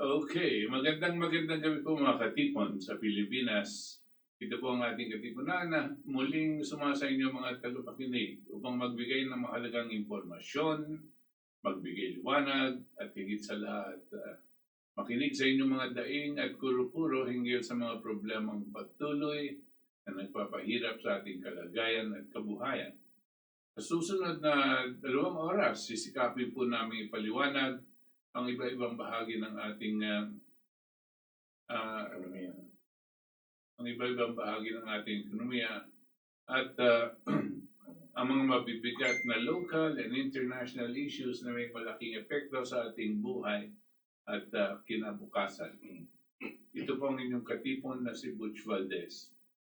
Okay, magandang gabi po mga katipon sa Pilipinas. Ito po ang ating katipunan na muling sumasa inyo mga tagapakinig upang magbigay ng mahalagang impormasyon, magbigay liwanag at higit sa lahat, makinig sa inyong mga daing at kuro-kuro hinggil sa mga problemang patuloy na nagpapahirap sa ating kalagayan at kabuhayan. Sa susunod na 2 oras, sisikapin po namin ipaliwanag ang iba-ibang bahagi ng ating ekonomiya. Ang iba-ibang bahagi ng ating ekonomiya at ang mga mabibigat na local and international issues na may malaking epekto sa ating buhay at kinabukasan. Ito po ang inyong katipon na si Butch Valdes.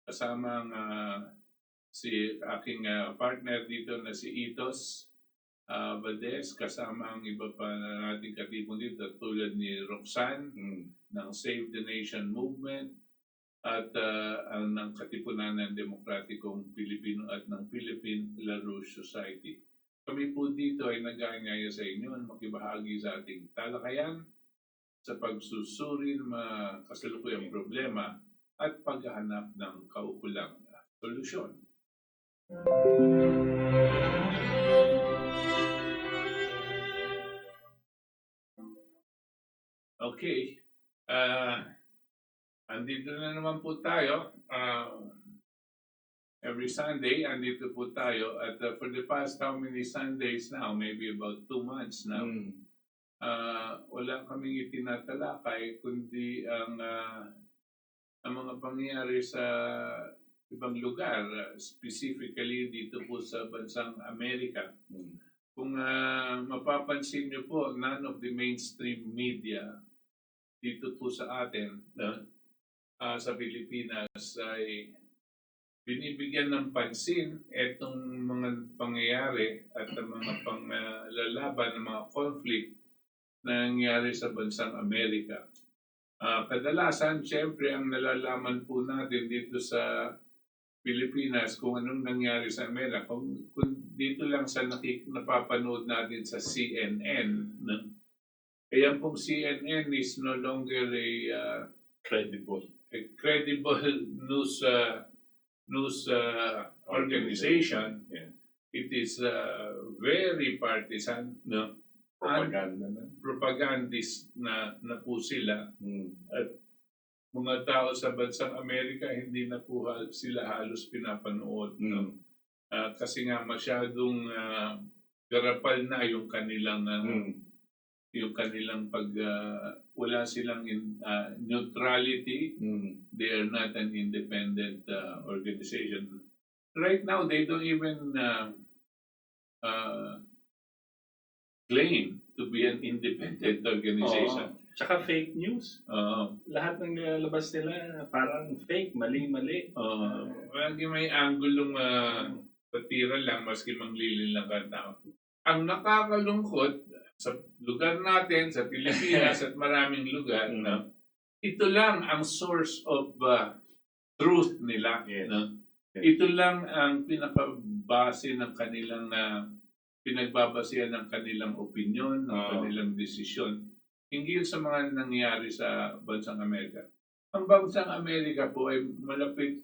Kasama ang si aking partner dito na si Itos Valdes, kasama ang iba pa na ating katipon dito tulad ni Roxanne ng Save the Nation Movement at ng Katipunan ng Demokratikong Pilipino at ng Philippine LaRouche Society. Kami po dito ay nag-aanyaya sa inyo na makibahagi sa ating talakayan sa pagsusuri ng mga kasalukuyang problema at paghahanap ng kaukulang solusyon. Okay. Andito na naman po tayo. Every Sunday, andito po tayo. At for the past how many Sundays now? Maybe about 2 months now. Wala kaming itinatalakay kundi ang mga pangyayari sa ibang lugar, specifically dito po sa bansang Amerika. Kung mapapansin niyo po, none of the mainstream media dito po sa atin, sa Pilipinas ay binibigyan ng pansin itong mga pangyayari at ang mga panglalaban ng mga conflict na nangyari sa bansang Amerika. Kadalasan, siyempre, ang nalalaman po natin dito sa Pilipinas kung anong nangyari sa Amerika, kung dito lang sa napapanood natin sa CNN, no? Kaya pong CNN is no longer a credible news organization. Yeah. It is very partisan, no? Propagandist na po sila. At mga tao sa bansang Amerika, hindi na po sila halos pinapanood. No? Kasi nga masyadong garapal na yung kanilang wala silang neutrality. They are not an independent organization. Right now, they don't even claim to be an independent organization. Tsaka fake news. Lahat ng nilalabas nila parang fake, mali-mali. Lagi may anggulong patira lang maski manglilin lang ka tao. Ang nakakalungkot sa lugar natin, sa Pilipinas at maraming lugar, no? Ito lang ang source of truth nila. Yes. No? Yes. Ito lang ang pinakabase ng kanilang pinagbabasehan ng kanilang opinion, ng kanilang desisyon hinggil sa mga nangyari sa bansang Amerika. Ang bansang Amerika po ay malapit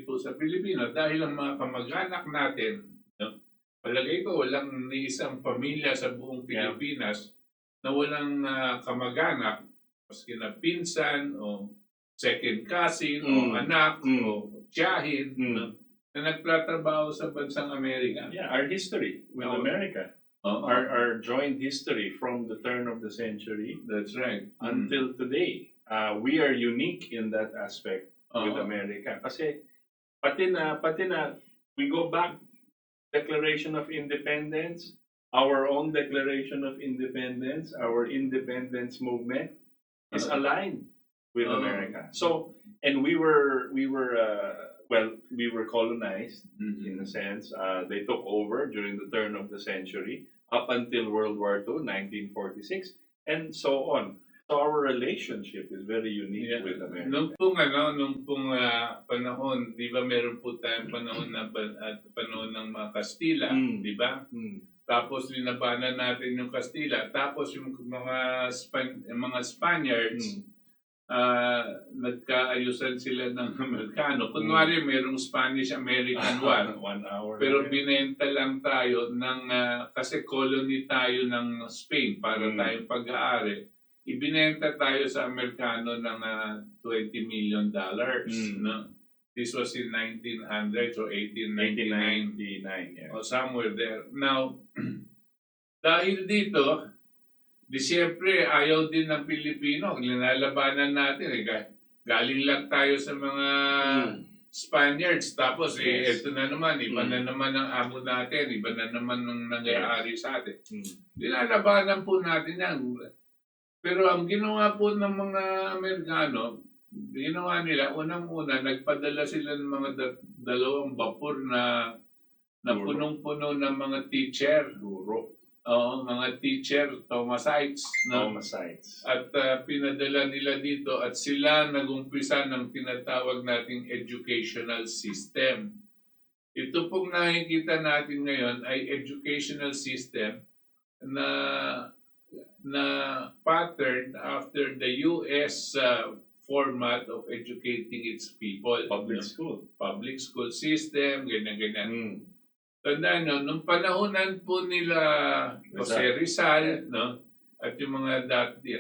po sa Pilipinas dahil ang mga kamag-anak natin, no? Palagay ko walang ni isang pamilya sa buong Pilipinas na walang kamag-anak, maski na pinsan o second cousin o anak o tiyahin, no? Na nagtatrabaho sa bansang Amerika. Yeah, our history with America. Our joint history from the turn of the century. That's right. Until today. We are unique in that aspect with America. Kasi pati na we go back, Declaration of Independence, our own Declaration of Independence, our independence movement is aligned with America. So, and we were colonized in a sense. They took over during the turn of the century up until World War II, 1946, and so on. So our relationship is very unique with America. Nung pong panahon, di ba meron po tayong panahon ng mga Kastila, di ba? tapos linabanan natin yung Kastila, tapos yung mga Spaniards, nagkaayusan sila ng Amerikano. Kunwari, mayroong Spanish-American War, 1 hour. pero binenta lang tayo ng, kasi colony tayo ng Spain para tayong pag-aari. Ibinenta tayo sa Amerikano ng $20 million. No? This was in 1900s or 1899. 1899, yeah. Or somewhere there. Now, dahil dito, di siyempre ayaw din ng Pilipino. Linalabanan natin. Galing lang tayo sa mga Spaniards. Tapos, ito na naman. Iba na naman ang amo natin. Iba na naman ang nangyayari sa atin. Linalabanan po natin yan. Pero ang ginawa po ng mga Amerikano, ginawa nila, unang-una, nagpadala sila ng mga dalawang vapor na punong-puno ng mga teacher. Guro. Oo, mga teacher, Thomasites. No? Thomasites. At pinadala nila dito at sila nagumpisa ng tinatawag nating educational system. Ito pong nakikita natin ngayon ay educational system na pattern after the US format of educating its people. Public school. Public school system, ganyan-ganyan. Tandaan nyo, nung panahonan po nila Jose Rizal, no? At yung mga dati,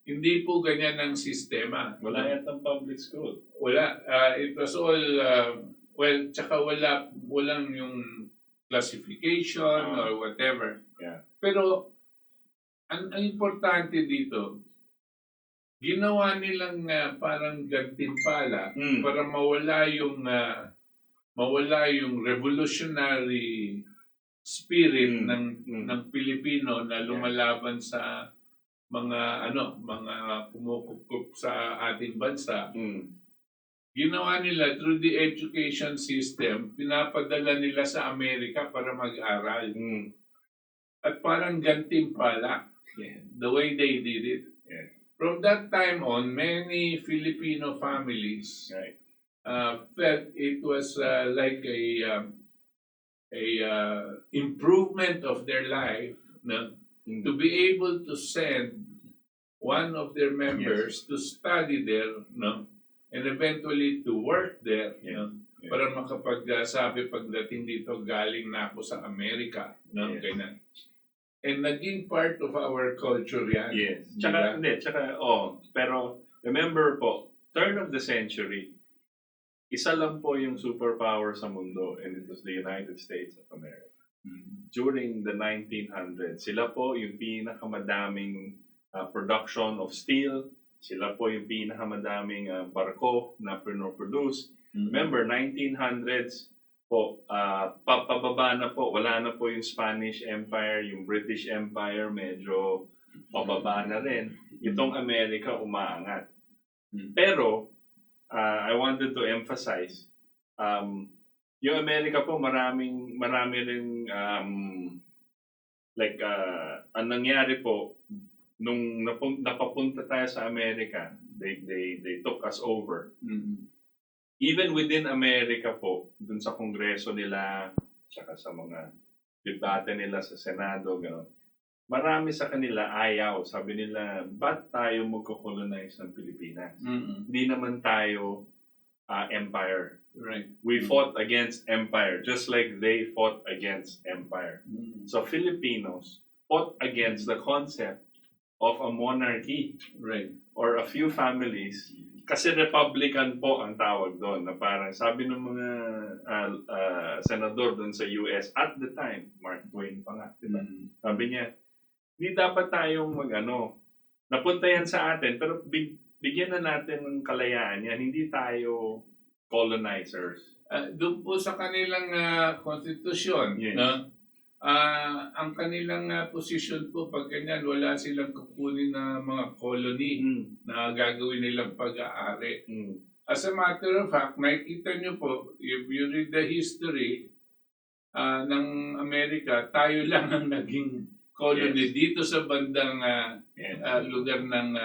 hindi po ganyan ang sistema. Wala yatang public school. Wala. It was all, tsaka walang yung classification or whatever. Yeah. Pero, ang importante dito, ginawa nilang parang gantimpala para mawala yung revolutionary spirit ng Pilipino na lumalaban sa mga kumukukup sa ating bansa. Ginawa nila through the education system, pinapadala nila sa Amerika para mag-aral. At parang gantimpala. The way they did it. Yeah. From that time on, many Filipino families felt it was like a improvement of their life, no? To be able to send one of their members to study there, no? And eventually to work there, no? Para makapagsabi pagdating dito, galing na ako sa Amerika, no? Ganyan. And naging part of our culture yan. Yes. Pero remember po, turn of the century, isa lang po yung superpower sa mundo, and it was the United States of America. During the 1900s, sila po yung pinakamadaming production of steel, sila po yung pinakamadaming barko na pinoproduce. Remember, 1900s, po, pababa na po, wala na po yung Spanish Empire, yung British Empire, medyo pababa na rin. Itong Amerika umaangat. Pero, I wanted to emphasize, yung Amerika po, marami rin, ang nangyari po, nung napapunta tayo sa Amerika, they took us over. Even within America po, dun sa kongreso nila, saka sa mga debate nila sa Senado, gano'n, marami sa kanila ayaw. Sabi nila, ba't tayo magko-colonize ng Pilipinas? Hindi naman tayo empire. Right. We fought against empire, just like they fought against empire. So Filipinos fought against the concept of a monarchy. Right. Or a few families. Kasi Republican po ang tawag doon, na parang sabi ng mga senador doon sa US at the time, Mark Twain pa nga, diba? Sabi niya, hindi dapat tayong napunta yan sa atin, pero bigyan na natin ng kalayaan yan, hindi tayo colonizers. Doon po sa kanilang konstitusyon, no? Ang kanilang posisyon po, pag ganyan, wala silang kukunin na mga colony na gagawin nilang pag-aari. As a matter of fact, nakikita nyo po, if you read the history ng Amerika, tayo lang ang naging colony dito sa bandang lugar ng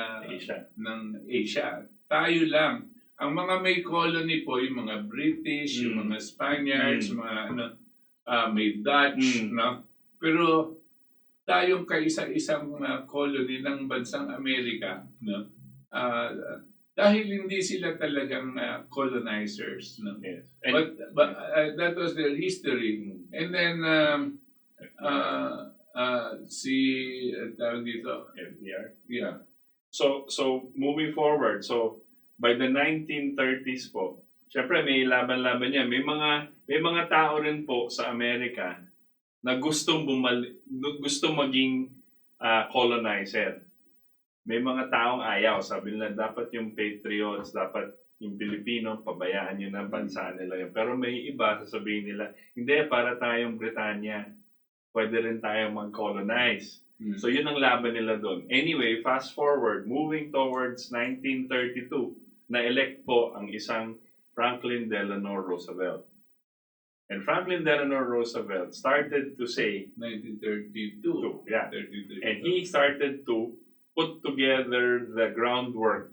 Asia. Tayo lang. Ang mga may colony po, yung mga British, yung mga Spaniards, mga may Dutch, no? Pero tayong kaisa-isang colony ng bansang Amerika, no? Ah, dahil hindi sila talagang colonizers, no? Yes. But that was their history. And then si tawag dito, FDR. yeah. So moving forward, so by the 1930s po, syempre may laban-laban yan. May mga tao rin po sa Amerika na gusto maging colonizer. May mga taong ayaw, sabi nila dapat yung patriots, dapat yung Pilipino, pabayaan nyo na bansa nila yun. Pero may iba, sasabihin nila, hindi, para tayong Britanya, pwede rin tayong mag-colonize. So yun ang laban nila doon. Anyway, fast forward, moving towards 1932, na-elect po ang isang Franklin Delano Roosevelt. And Franklin Delano Roosevelt started to say, 1932. yeah, 32. and he started to put together the groundwork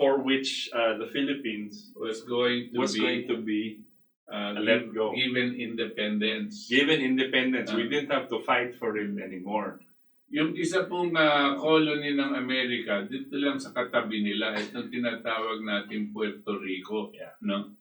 for which the Philippines was going to be let go. Given independence. Given independence, we didn't have to fight for it anymore. Yung isa pong colony ng Amerika, dito lang sa katabi nila, itong tinatawag natin Puerto Rico. Yeah. No?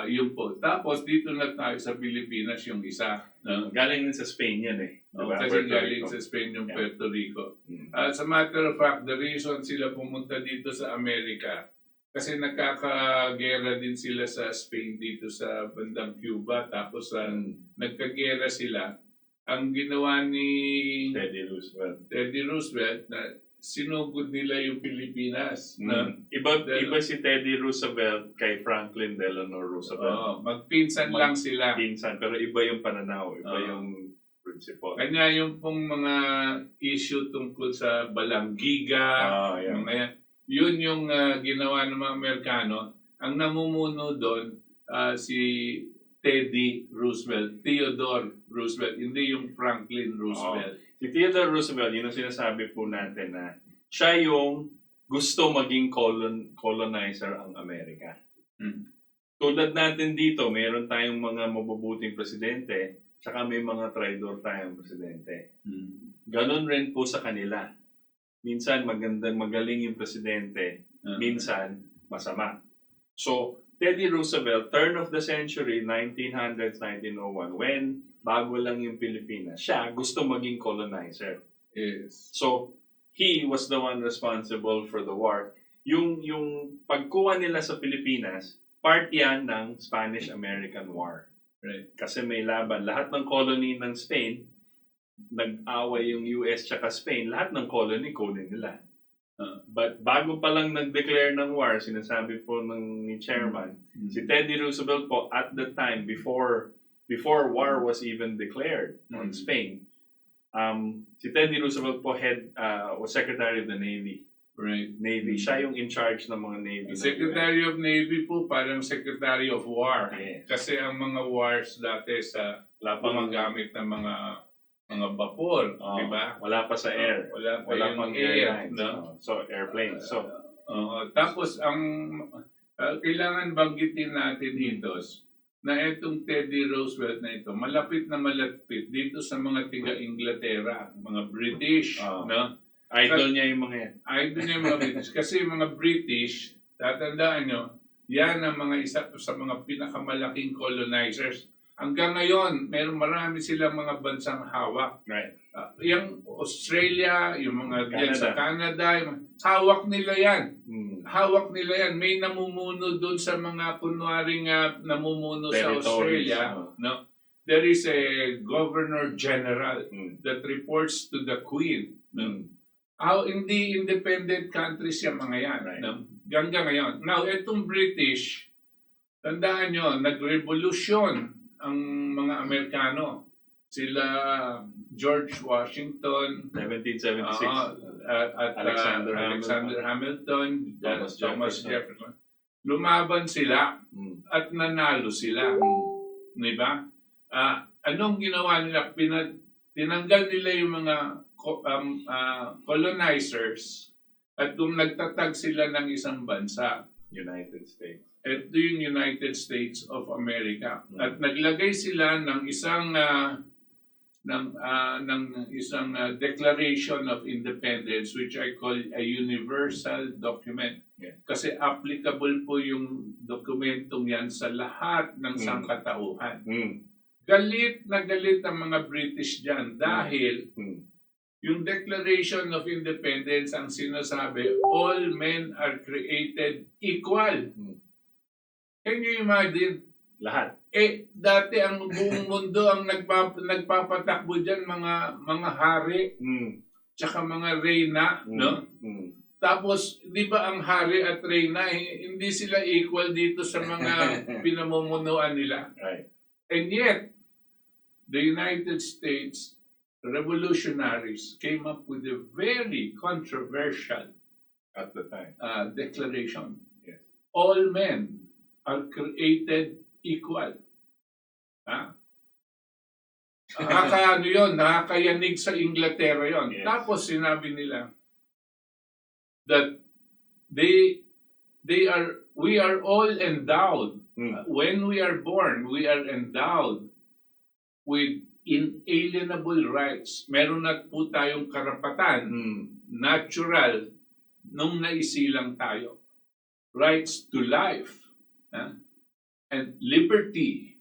Yun po. Tapos dito na tayo sa Pilipinas yung isa. No? Galing din sa Spain yan eh. Diba? Kasi galing sa Spain yung Puerto Rico. As a matter of fact, the reason sila pumunta dito sa Amerika, kasi nakakagera din sila sa Spain dito sa bandang Cuba. Tapos nagkagera sila. Ang ginawa ni Teddy Roosevelt na sinugod nila yung Pilipinas. Iba si Teddy Roosevelt kay Franklin Delano Roosevelt. Magpinsan lang sila. Pinsan, pero iba yung pananaw, iba yung principle. Kanya yung pong mga issue tungkol sa balanggiga, mga yan. Yun yung ginawa ng mga Amerikano. Ang namumuno doon si Teddy Roosevelt, Theodore Roosevelt, hindi yung Franklin Roosevelt. Si Theodore Roosevelt, yun ang sinasabi po natin na siya yung gusto maging colonizer ang Amerika. Tulad natin dito, mayroon tayong mga mabubuting presidente, tsaka may mga traidor tayong presidente. Ganon rin po sa kanila. Minsan magaling yung presidente, minsan masama. So, Teddy Roosevelt, turn of the century, 1900s, 1901, when bago lang yung Pilipinas, siya gusto maging colonizer. Yes. So, he was the one responsible for the war. Yung pagkuha nila sa Pilipinas, part yan ng Spanish-American War. Right. Kasi may laban. Lahat ng colony ng Spain, nag-away yung US tsaka Spain, lahat ng colony nila. But bago pa lang nag-declare ng war, sinasabi po ni chairman, si Teddy Roosevelt po at the time, before war was even declared on Spain, si Teddy Roosevelt po was Secretary of the Navy. Right. Navy. Siya yung in charge ng mga Navy. Secretary of Navy po, parang Secretary of War. Yes. Kasi ang mga wars dati sa gumagamit ng mga vapor, di ba? Wala pa sa air. Wala pang airlines. No? So, airplanes. Tapos, ang kailangan banggitin natin dito na itong Teddy Roosevelt na ito, malapit dito sa mga tiga-Inglaterra, mga British, no? Idol niya yung mga yan. Idol niya yung mga British. Kasi yung mga British, tatandaan nyo, yan ang mga isa sa mga pinakamalaking colonizers. Hanggang ngayon, marami silang mga bansang hawak. Right. Yung Australia, yung mga diyan sa Canada, hawak nila yan. Hawak nila yan. May namumuno doon sa mga kunwaring namumuno sa Australia. No? There is a Governor General that reports to the Queen. Hindi independent countries yung mga yan. Right. No? Hanggang ngayon. Now, itong British, tandaan nyo, nag-revolusyon ang mga Amerikano. Sila George Washington, 1776, at Alexander Hamilton, Thomas Jefferson. Lumaban sila at nanalo sila. Di ba? Anong ginawa nila? Tinanggal nila yung mga colonizers at kung nagtatag sila ng isang bansa. United States. Ito yung United States of America. At naglagay sila ng isang ng isang Declaration of Independence, which I call a universal document. Yeah. Kasi applicable po yung dokumentong yan sa lahat ng sangkatauhan. Galit na galit ang mga British dyan dahil yung Declaration of Independence ang sinasabi, all men are created equal. Can you imagine? Lahat. Dati ang buong mundo ang nagpapatakbo dyan, mga hari, tsaka mga reyna, no? Tapos, di ba ang hari at reyna, hindi sila equal dito sa mga pinamumunuan nila. Right. And yet, the United States revolutionaries came up with a very controversial At the time. declaration. Yes. All men are created equal. Nakakaano yun, nakakayanig sa Inglaterra yon. Yes. Tapos sinabi nila that we are all endowed. When we are born, we are endowed with inalienable rights. Meron na po tayong karapatan, natural, nung naisilang tayo. Rights to life, and liberty,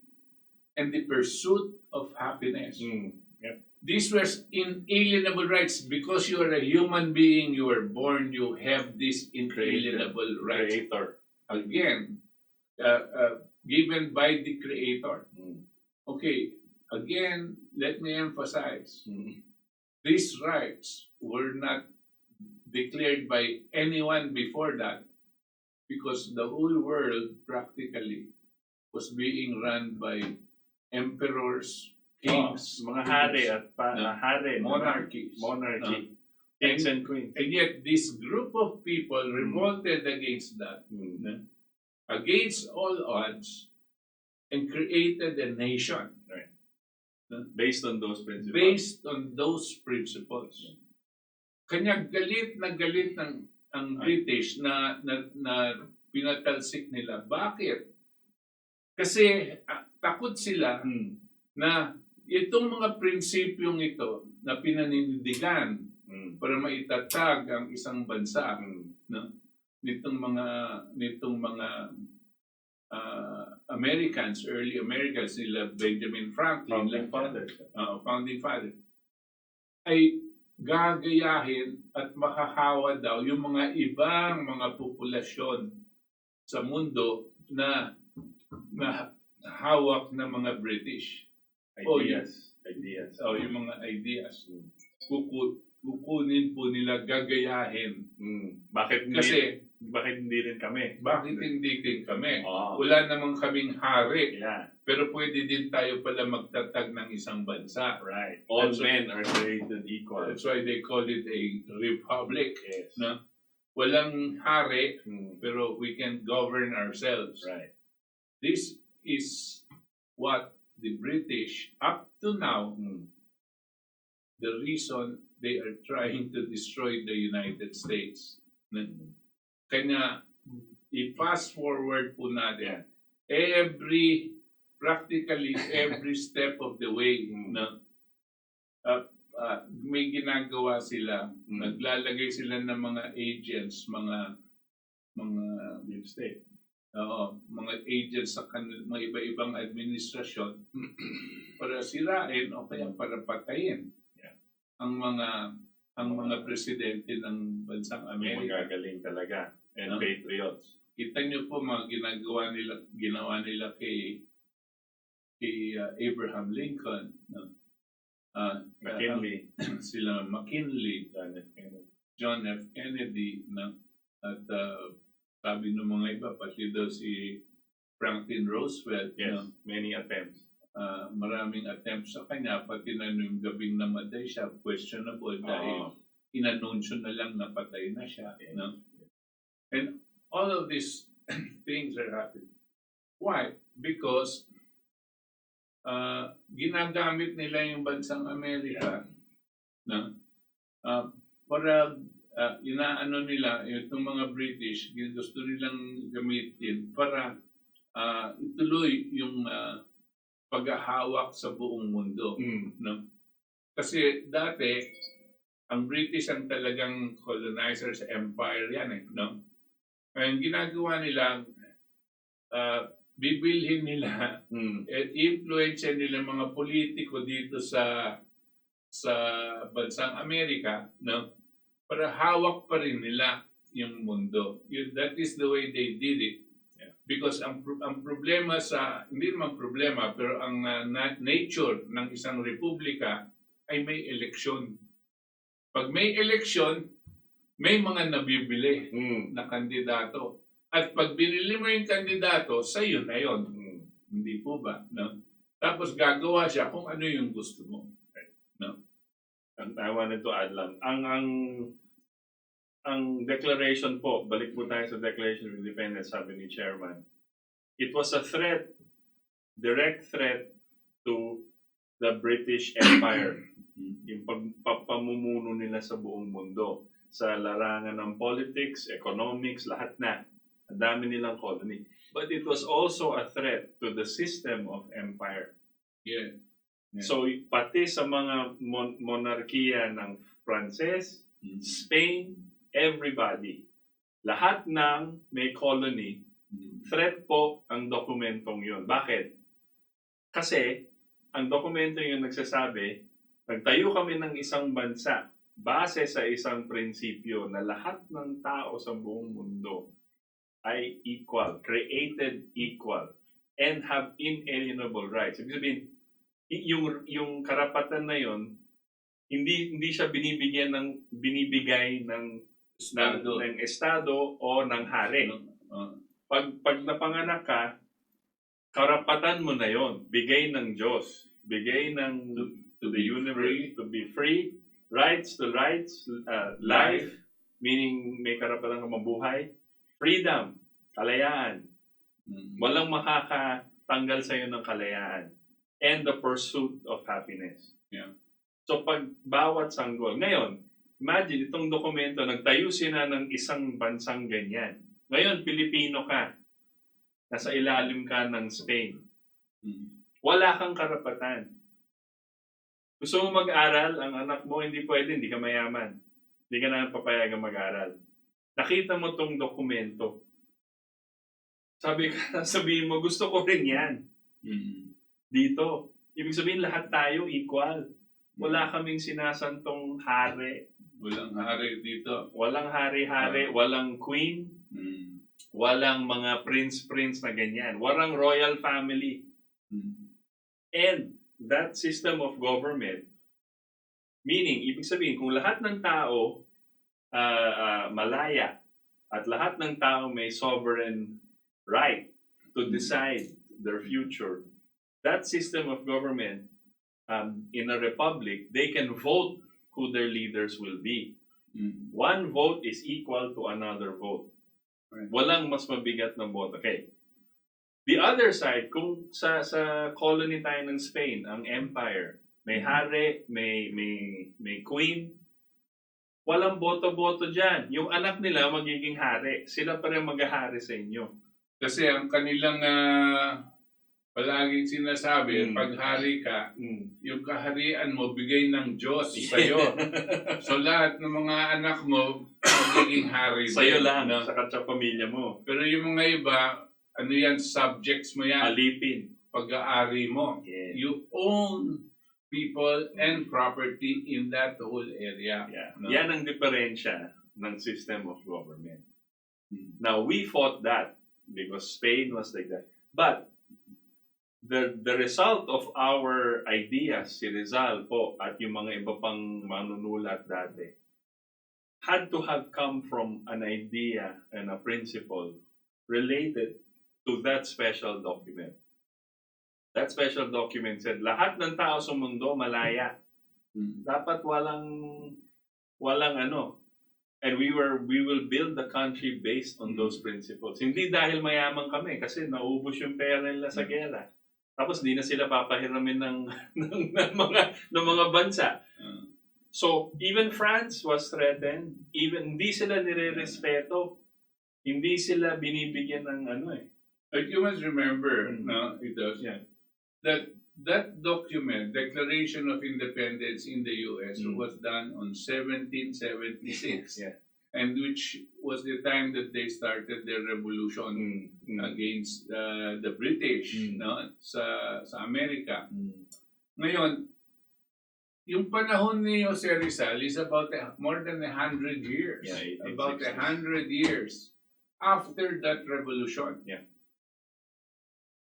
and the pursuit of happiness. Yep. These were inalienable rights because you are a human being, you were born, you have these inalienable rights. Creator. Again, given by the Creator. Okay, again, let me emphasize, these rights were not declared by anyone before that because the whole world practically was being run by emperors, kings, mga hari at hari, monarchies. Monarchy. Kings and queens. And yet, this group of people revolted against that, against all odds, and created a nation. Right. Based on those principles. Based on those principles. Kanya galit na galit ang British na pinatalsik nila. Bakit? Kasi takot sila na itong mga prinsipyong ito na pinaninindigan para maitatag ang isang bansa, no? nitong mga Americans, early Americans, nila Benjamin Franklin, founding father, ay gagayahin at makahawa daw yung mga ibang mga populasyon sa mundo na hawak ng mga British. Ideas. Yung mga ideas. Kukunin po nila, gagayahin. Bakit hindi rin kami? Bakit hindi din kami? Oh. Wala namang kaming hari. Yeah. Pero pwede din tayo pala magtatag ng isang bansa. Right. All men are created equal. That's why they call it a republic. Yes. No? Walang hari, pero we can govern ourselves. Right. This is what the British, up to now, the reason they are trying to destroy the United States. Kanya, i-fast forward po natin, practically every step of the way, may ginagawa sila, naglalagay sila ng mga agents, mga deep state. Mga agents sa mga iba-ibang administrasyon para sirain o kaya para patayin ang mga presidente ng bansang Amerika. Magagaling talaga and patriots. Kita niyo po mga ginawa nila kay Abraham Lincoln, McKinley, sila McKinley, John F. Kennedy, at sabi ng mga iba, pati daw si Franklin Roosevelt. Yes, many attempts. Maraming attempts sa kanya, pati na yung gabing namatay siya, questionable dahil inanunsyo na lang na patay na siya. No? And all of these things are happening. Why? Because ginagamit nila yung bansang Amerika para inaano nila itong mga British, gusto nilang gamitin para ituloy yung paghahawak sa buong mundo. No? Kasi dati, ang British ang talagang colonizers empire yan eh, no? Ngayon, ginagawa nila, bibilhin nila, at influence nila mga politiko dito sa bansang Amerika, no? Para hawak pa rin nila yung mundo. That is the way they did it. Yeah. Because ang problema hindi naman problema, pero ang nature ng isang republika ay may eleksyon. Pag may eleksyon, may mga nabibili na kandidato. At pag binili mo yung kandidato, sa'yo na yun. Hindi po ba? No? Tapos gagawa siya kung ano yung gusto mo. No? I wanted to add lang. Ang declaration po, balik po tayo sa Declaration of Independence, sabi ni Chairman, it was a threat, direct threat to the British Empire. Yung pamumuno nila sa buong mundo. Sa larangan ng politics, economics, lahat na. Ang dami nilang colony. But it was also a threat to the system of empire. Yeah. Yeah. So, pati sa mga monarkiya ng Pranses, Spain, everybody, lahat ng may colony, threat po ang dokumentong yun. Bakit? Kasi, ang dokumentong yun nagsasabi, nagtayo kami ng isang bansa base sa isang prinsipyo na lahat ng tao sa buong mundo ay equal, created equal, and have inalienable rights. Ibig sabihin, yung karapatan na yon hindi siya binibigay ng estado o ng hari. Pag napanganak ka, karapatan mo na yon, bigay ng Diyos, bigay ng to the universe, to be free, rights, life, meaning may karapatan ka mabuhay, freedom, kalayaan, walang makakatanggal sa iyo ng kalayaan, and the pursuit of happiness. Yeah. So pag bawat sanggol, ngayon, imagine itong dokumento, nagtayo sila ng isang bansang ganyan. Ngayon, Pilipino ka, nasa ilalim ka ng Spain. Wala kang karapatan. Gusto mo mag-aral, ang anak mo, hindi pwede, hindi ka mayaman. Hindi ka na papayagang mag-aral. Nakita mo tong dokumento. Sabihin mo, gusto ko rin yan. Dito. Ibig sabihin, lahat tayo equal. Wala kaming sinasantong hari. Walang hari dito. Walang hari-hari, walang queen, walang mga prince na ganyan. Walang royal family. And that system of government, meaning, ibig sabihin, kung lahat ng tao malaya at lahat ng tao may sovereign right to decide their future, that system of government, in a republic, they can vote who their leaders will be. One vote is equal to another vote. Right. Walang mas mabigat na vote. Okay. The other side, kung sa colony tayo ng Spain, ang empire, may hari, may queen, walang boto-boto dyan. Yung anak nila magiging hari. Sila pa rin mag-hari sa inyo. Kasi ang kanilang palaging sinasabi, pag hari ka, yung kaharian mo bigay ng Diyos sa'yo. So lahat ng mga anak mo magiging hari sa'yo din, lang, no? sa pamilya mo. Pero yung mga iba, ano yan, subjects mo yan. Alipin. Pag-aari mo. Yeah. You own people and property in that whole area. Yeah. No? Yan ang diferensya ng system of government. Now, we fought that because Spain was like that. But the result of our ideas, si Rizal po at yung mga iba pang manunulat dati, had to have come from an idea and a principle related to that special document. That special document said, lahat ng tao sa mundo malaya. Dapat walang ano. And we will build the country based on those principles. Hindi dahil mayaman kami kasi naubos yung pera nila sa gera. Tapos di na sila papahiramin ng mga bansa. So even France was threatened. Even hindi sila nire-respeto. Hindi sila binibigyan ng ano eh. But you must remember, no, that that document, Declaration of Independence in the U.S., Mm. was done on 1776, Yeah. and which was the time that they started their revolution against the British, no, sa Amerika. Ngayon, yung panahon ni Jose Rizal is about more than 100 years. Yeah, About 1860s. 100 years after that revolution. Yeah.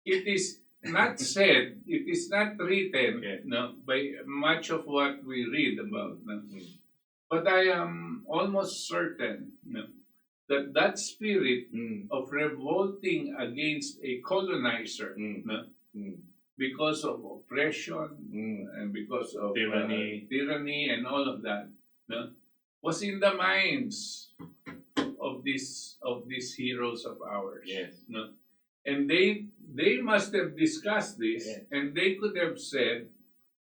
It is not said, it is not written, Yeah. no, by much of what we read about. No? Mm. But I am almost certain, no, that that spirit of revolting against a colonizer, no, because of oppression and because of tyranny and all of that, no, was in the minds of these heroes of ours. Yes. No? And they must have discussed this, Yes. and they could have said,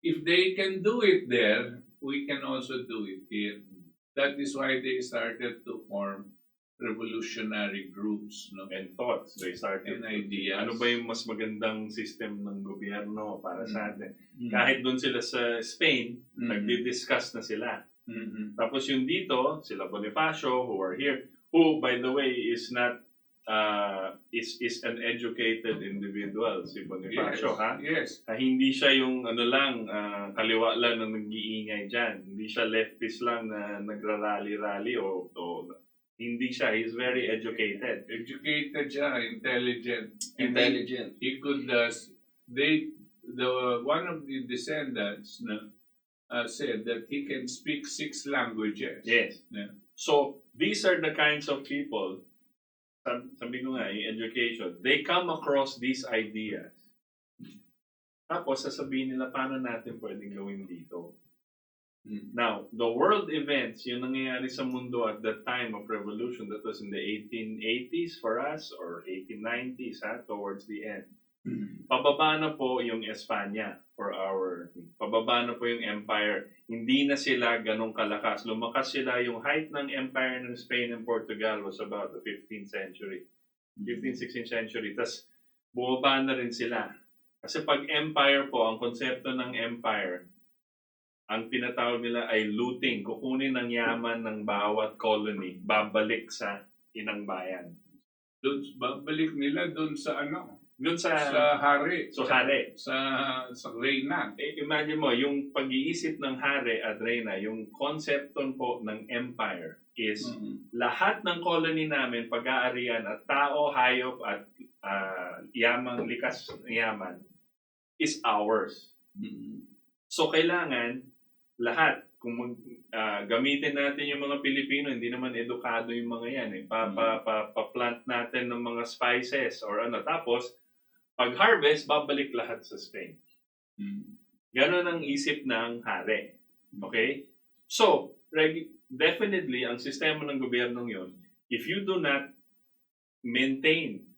if they can do it there, we can also do it here. That is why they started to form revolutionary groups, no? And thoughts. They started And ideas. Ano ba yung mas magandang system ng gobyerno para sa atin? Mm. Kahit doon sila sa Spain, Mm. nagdi-discuss na sila. Mhm. Tapos yung dito, sila Bonifacio, who are here, who, by the way, is not, is an educated individual, si Bonifacio, Yes, ha? yes. Hindi siya yung ano lang, kaliwa lang na nag-iingay dyan. Hindi siya leftist lang na nagrarally-rally o hindi siya. He's very educated. Educated siya, intelligent. And Intelligent. he could, one of the descendants said that he can speak 6 languages. Yes. Yeah. So, these are the kinds of people, sabi ko nga, yung education, they come across these ideas. Tapos, sasabihin nila, paano natin pwedeng gawin dito? Now, the world events, yung nangyayari sa mundo at the time of revolution, that was in the 1880s for us, or 1890s, towards the end. Pababa na po yung Espanya pababa na po yung empire. Hindi na sila ganong kalakas. Lumakas sila, yung height ng empire ng Spain and Portugal was about the 15th century. 15th, 16th century. Tapos, bumaba na rin sila. Kasi pag empire po, ang konsepto ng empire, ang tinatawag nila ay looting. Kukunin ng yaman ng bawat colony, babalik sa inang bayan. Babalik nila doon sa Doon sa hari. hari. Sa reyna. Imagine mo, yung pag-iisip ng hari at reyna, yung konsepto po ng empire is lahat ng colony namin, pag-aarian at tao, hayop at yamang likas yaman is ours. So kailangan lahat, kung gamitin natin yung mga Pilipino, hindi naman edukado yung mga yan. Pa-plant natin ng mga spices or ano. Tapos, pag-harvest, babalik lahat sa Spain. Ganon ang isip ng hari. Okay? So, definitely, ang sistema ng gobyernong yon, if you do not maintain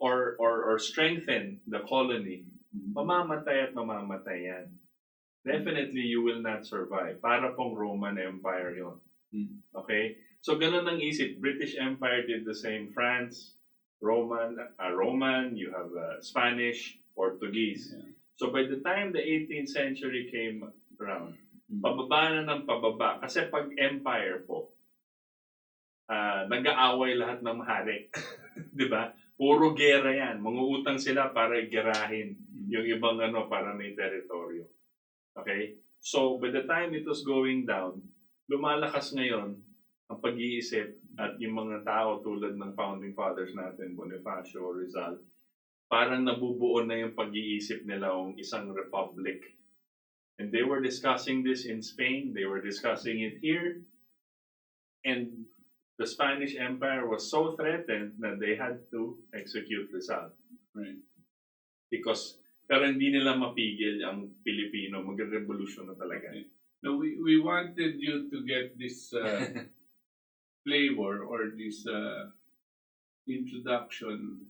or strengthen the colony, mamamatay at mamamatay yan. Definitely, you will not survive. Para pong Roman Empire yon. Okay? So, ganun ang isip. British Empire did the same. France, Roman, you have Spanish, Portuguese. Yeah. So, by the time the 18th century came around, pababa na ng pababa. Kasi pag empire po, nag-aaway lahat ng hari. Di ba? Puro gera yan. Mangungutang sila para gerahin yung ibang para may teritoryo. Okay? So, by the time it was going down, lumalakas ngayon ang pag-iisip at yung mga tao tulad ng founding fathers natin, Bonifacio, Rizal, parang nabubuo na yung pag-iisip nila ng isang republic. And they were discussing this in Spain, they were discussing it here, and the Spanish Empire was so threatened that they had to execute Rizal. Right. Pero hindi nila mapigil ang Pilipino, magre-revolution na talaga. No, we wanted you to get this flavor or this introduction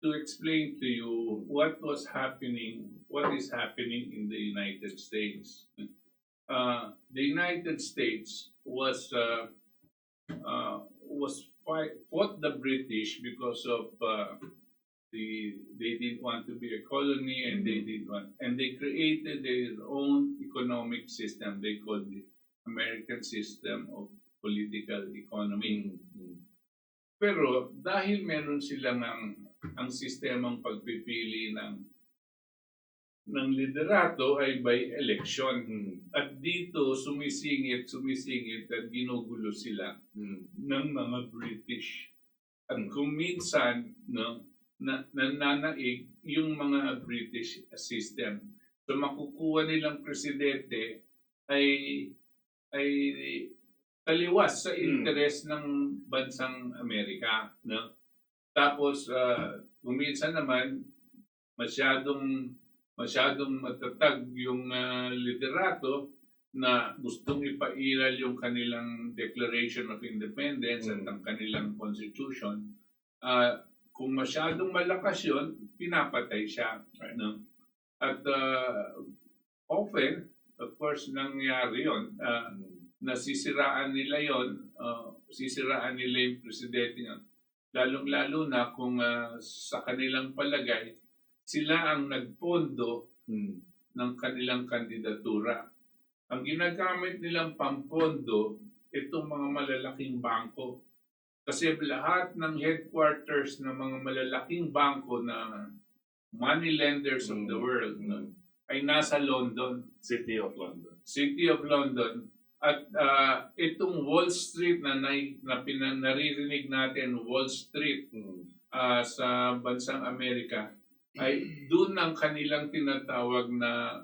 to explain to you what is happening in the United States. The United States fought the British because of they didn't want to be a colony, and they created their own economic system. They called the American system of political economy. Pero dahil meron silang ang sistemang pagpipili ng liderato ay by election. At dito sumisingit at ginugulo sila ng mga British. At kung minsan nananaig yung mga British system. So makukuha nilang presidente ay taliwas sa interes ng bansang Amerika, no? Tapos kung minsan naman masyadong matatag yung liderato na gustong ipairal yung kanilang Declaration of Independence at ang kanilang Constitution. Kung masyadong malakas yun, pinapatay siya. No? At often, of course, nangyari yun. Nasisiraan nila yon, sisiraan nila yung presidente nga. Lalong-lalo na kung sa kanilang palagay, sila ang nagpondo ng kanilang kandidatura. Ang ginagamit nilang pampondo, itong mga malalaking bangko. Kasi lahat ng headquarters ng mga malalaking bangko na money lenders of the world ay nasa London. City of London. City of London. At itong Wall Street na naririnig natin, Wall Street sa bansang Amerika, ay doon ang kanilang tinatawag na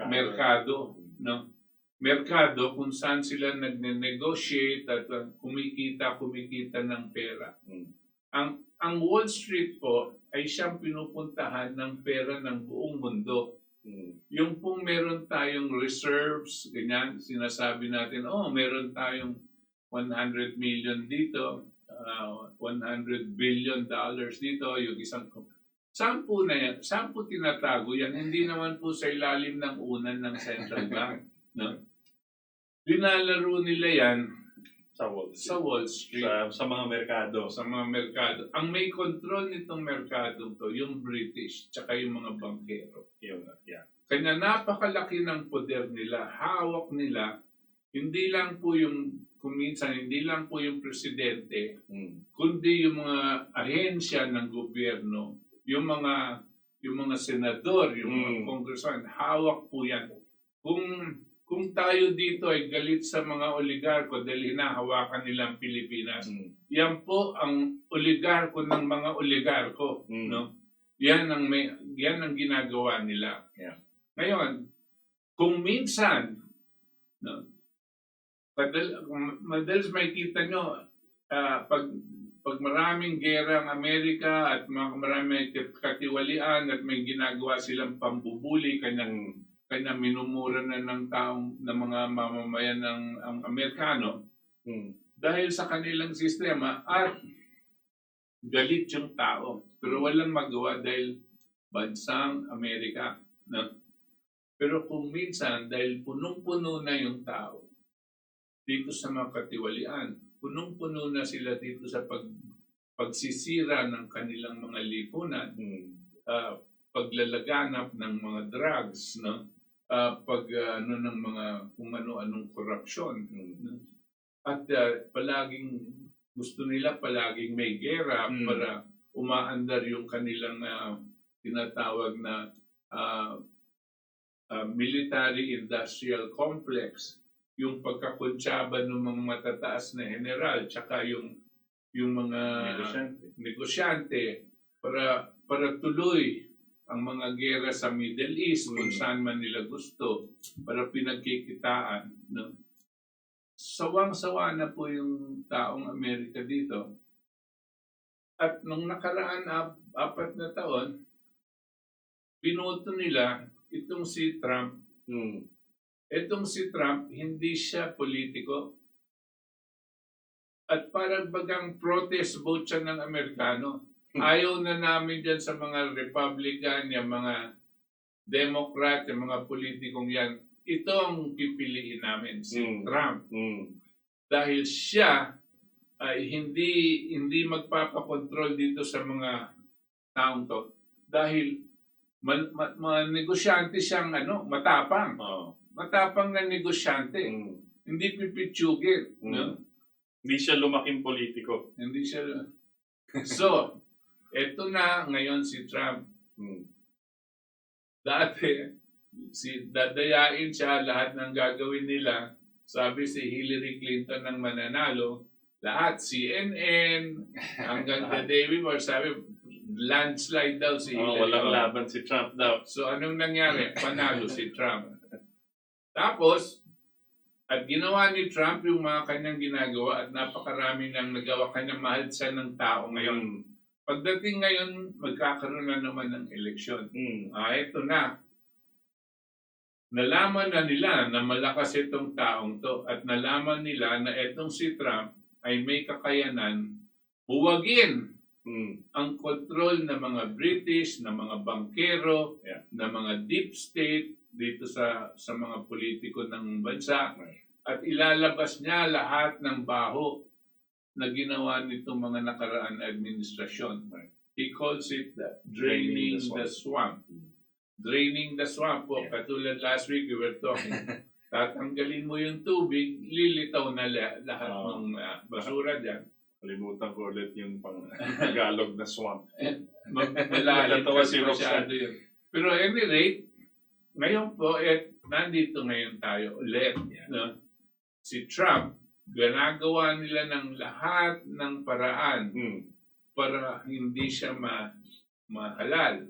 merkado. No? Merkado kung saan sila nagne-negotiate at kumikita ng pera. Ang Wall Street po ay siyang pinupuntahan ng pera ng buong mundo. Yung pong meron tayong reserves, ganyan, sinasabi natin, meron tayong 100 million dito, $100 billion dito, yung isang. Saan po tinatago yan? Hindi naman po sa ilalim ng unan ng central bank. No? Linalaro nila yan sa Wall Street. Sa mga merkado. Sa mga merkado. Ang may control nitong merkado to, yung British, tsaka yung mga bankero. Kanya napakalaki ng poder nila, hawak nila, hindi lang po yung presidente, kundi yung mga ahensya ng gobyerno, yung mga senador, yung mga congressman, hawak po yan. Kung tayo dito ay galit sa mga oligarko dahil hinahawakan nilang Pilipinas, yan po ang oligarko ng mga oligarko. No? Yan ang ginagawa nila. Yeah. Ngayon, kung minsan, no, madalas makikita nyo, pag maraming gera ang Amerika at maraming katiwalian at may ginagawa silang pambubuli, kanyang minumura na ng mga mamamayan ng Amerikano dahil sa kanilang sistema at galit yung tao. Pero walang magawa dahil bansang Amerika. No? Pero kung minsan, dahil punong-puno na yung tao dito sa mga katiwalian, punong-puno na sila dito sa pagsisira ng kanilang mga lipunan, paglalaganap ng mga drugs, no? Ng mga kung ano-anong korupsyon. At palaging gusto nila palaging may gera para umaandar yung kanilang tinatawag na military-industrial complex, yung pagkakonsyaba ng mga matataas na general, tsaka yung mga negosyante para tuloy ang mga gera sa Middle East, kung saan man nila gusto, para pinagkikitaan. No? Sawang-sawa na po yung taong Amerika dito. At nung nakaraan 4 na taon, binoto nila itong si Trump. Itong si Trump, hindi siya politiko. At parang bagang protest vote siya ng Amerikano. Ayaw na namin dyan sa mga Republican, yung mga Democrat, yung mga politikong yan. Ito ang pipiliin namin, si Trump. Dahil siya ay hindi magpapakontrol dito sa mga taong to dahil negosyante siyang matapang. Matapang na negosyante. Hindi pipitsugin. No? Hindi siya lumaking politiko. Hindi siya. So, eto na ngayon si Trump. Dati, dadayain siya lahat ng gagawin nila. Sabi si Hillary Clinton ang mananalo. Lahat, CNN, hanggang the day before, sabi, landslide daw si Hillary. Walang laban si Trump daw. So, anong nangyari? Panalo si Trump. Tapos, at ginawa ni Trump yung mga kanyang ginagawa at napakarami nang nagawa kanyang mahal siya ng tao ngayon. Pagdating ngayon, magkakaroon na naman ng eleksyon. Ito na. Nalaman na nila na malakas itong taong to at nalaman nila na itong si Trump ay may kakayanan buwagin ang kontrol ng mga British, ng mga bankero, ng mga deep state dito sa mga politiko ng bansa at ilalabas niya lahat ng baho na ginawa nitong mga nakaraan administrasyon. He calls it draining the swamp. Draining the swamp po. Katulad last week we were talking. Tatanggalin mo yung tubig, lilitaw na lahat ng basura dyan. Kalimutan ko ulit yung Tagalog na swamp. Malalim kasi masyado yun. Pero any rate, ngayon po, nandito ngayon tayo ulit. No? Si Trump, ginagawa nila ng lahat ng paraan para hindi siya mahalal.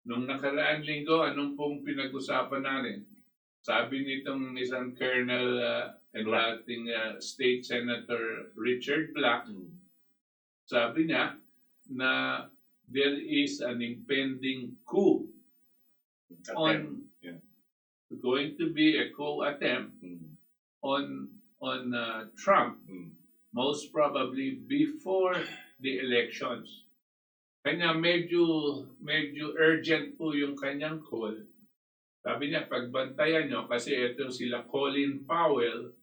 Nung nakaraan linggo, anong pong pinag-usapan natin? Sabi nitong isang Colonel and acting State Senator Richard Black, sabi niya na there is an impending coup going to be a coup attempt on Trump, most probably before the elections. Kanya medyo urgent po yung kanyang call. Sabi niya, pagbantayan nyo, kasi ito sila Colin Powell,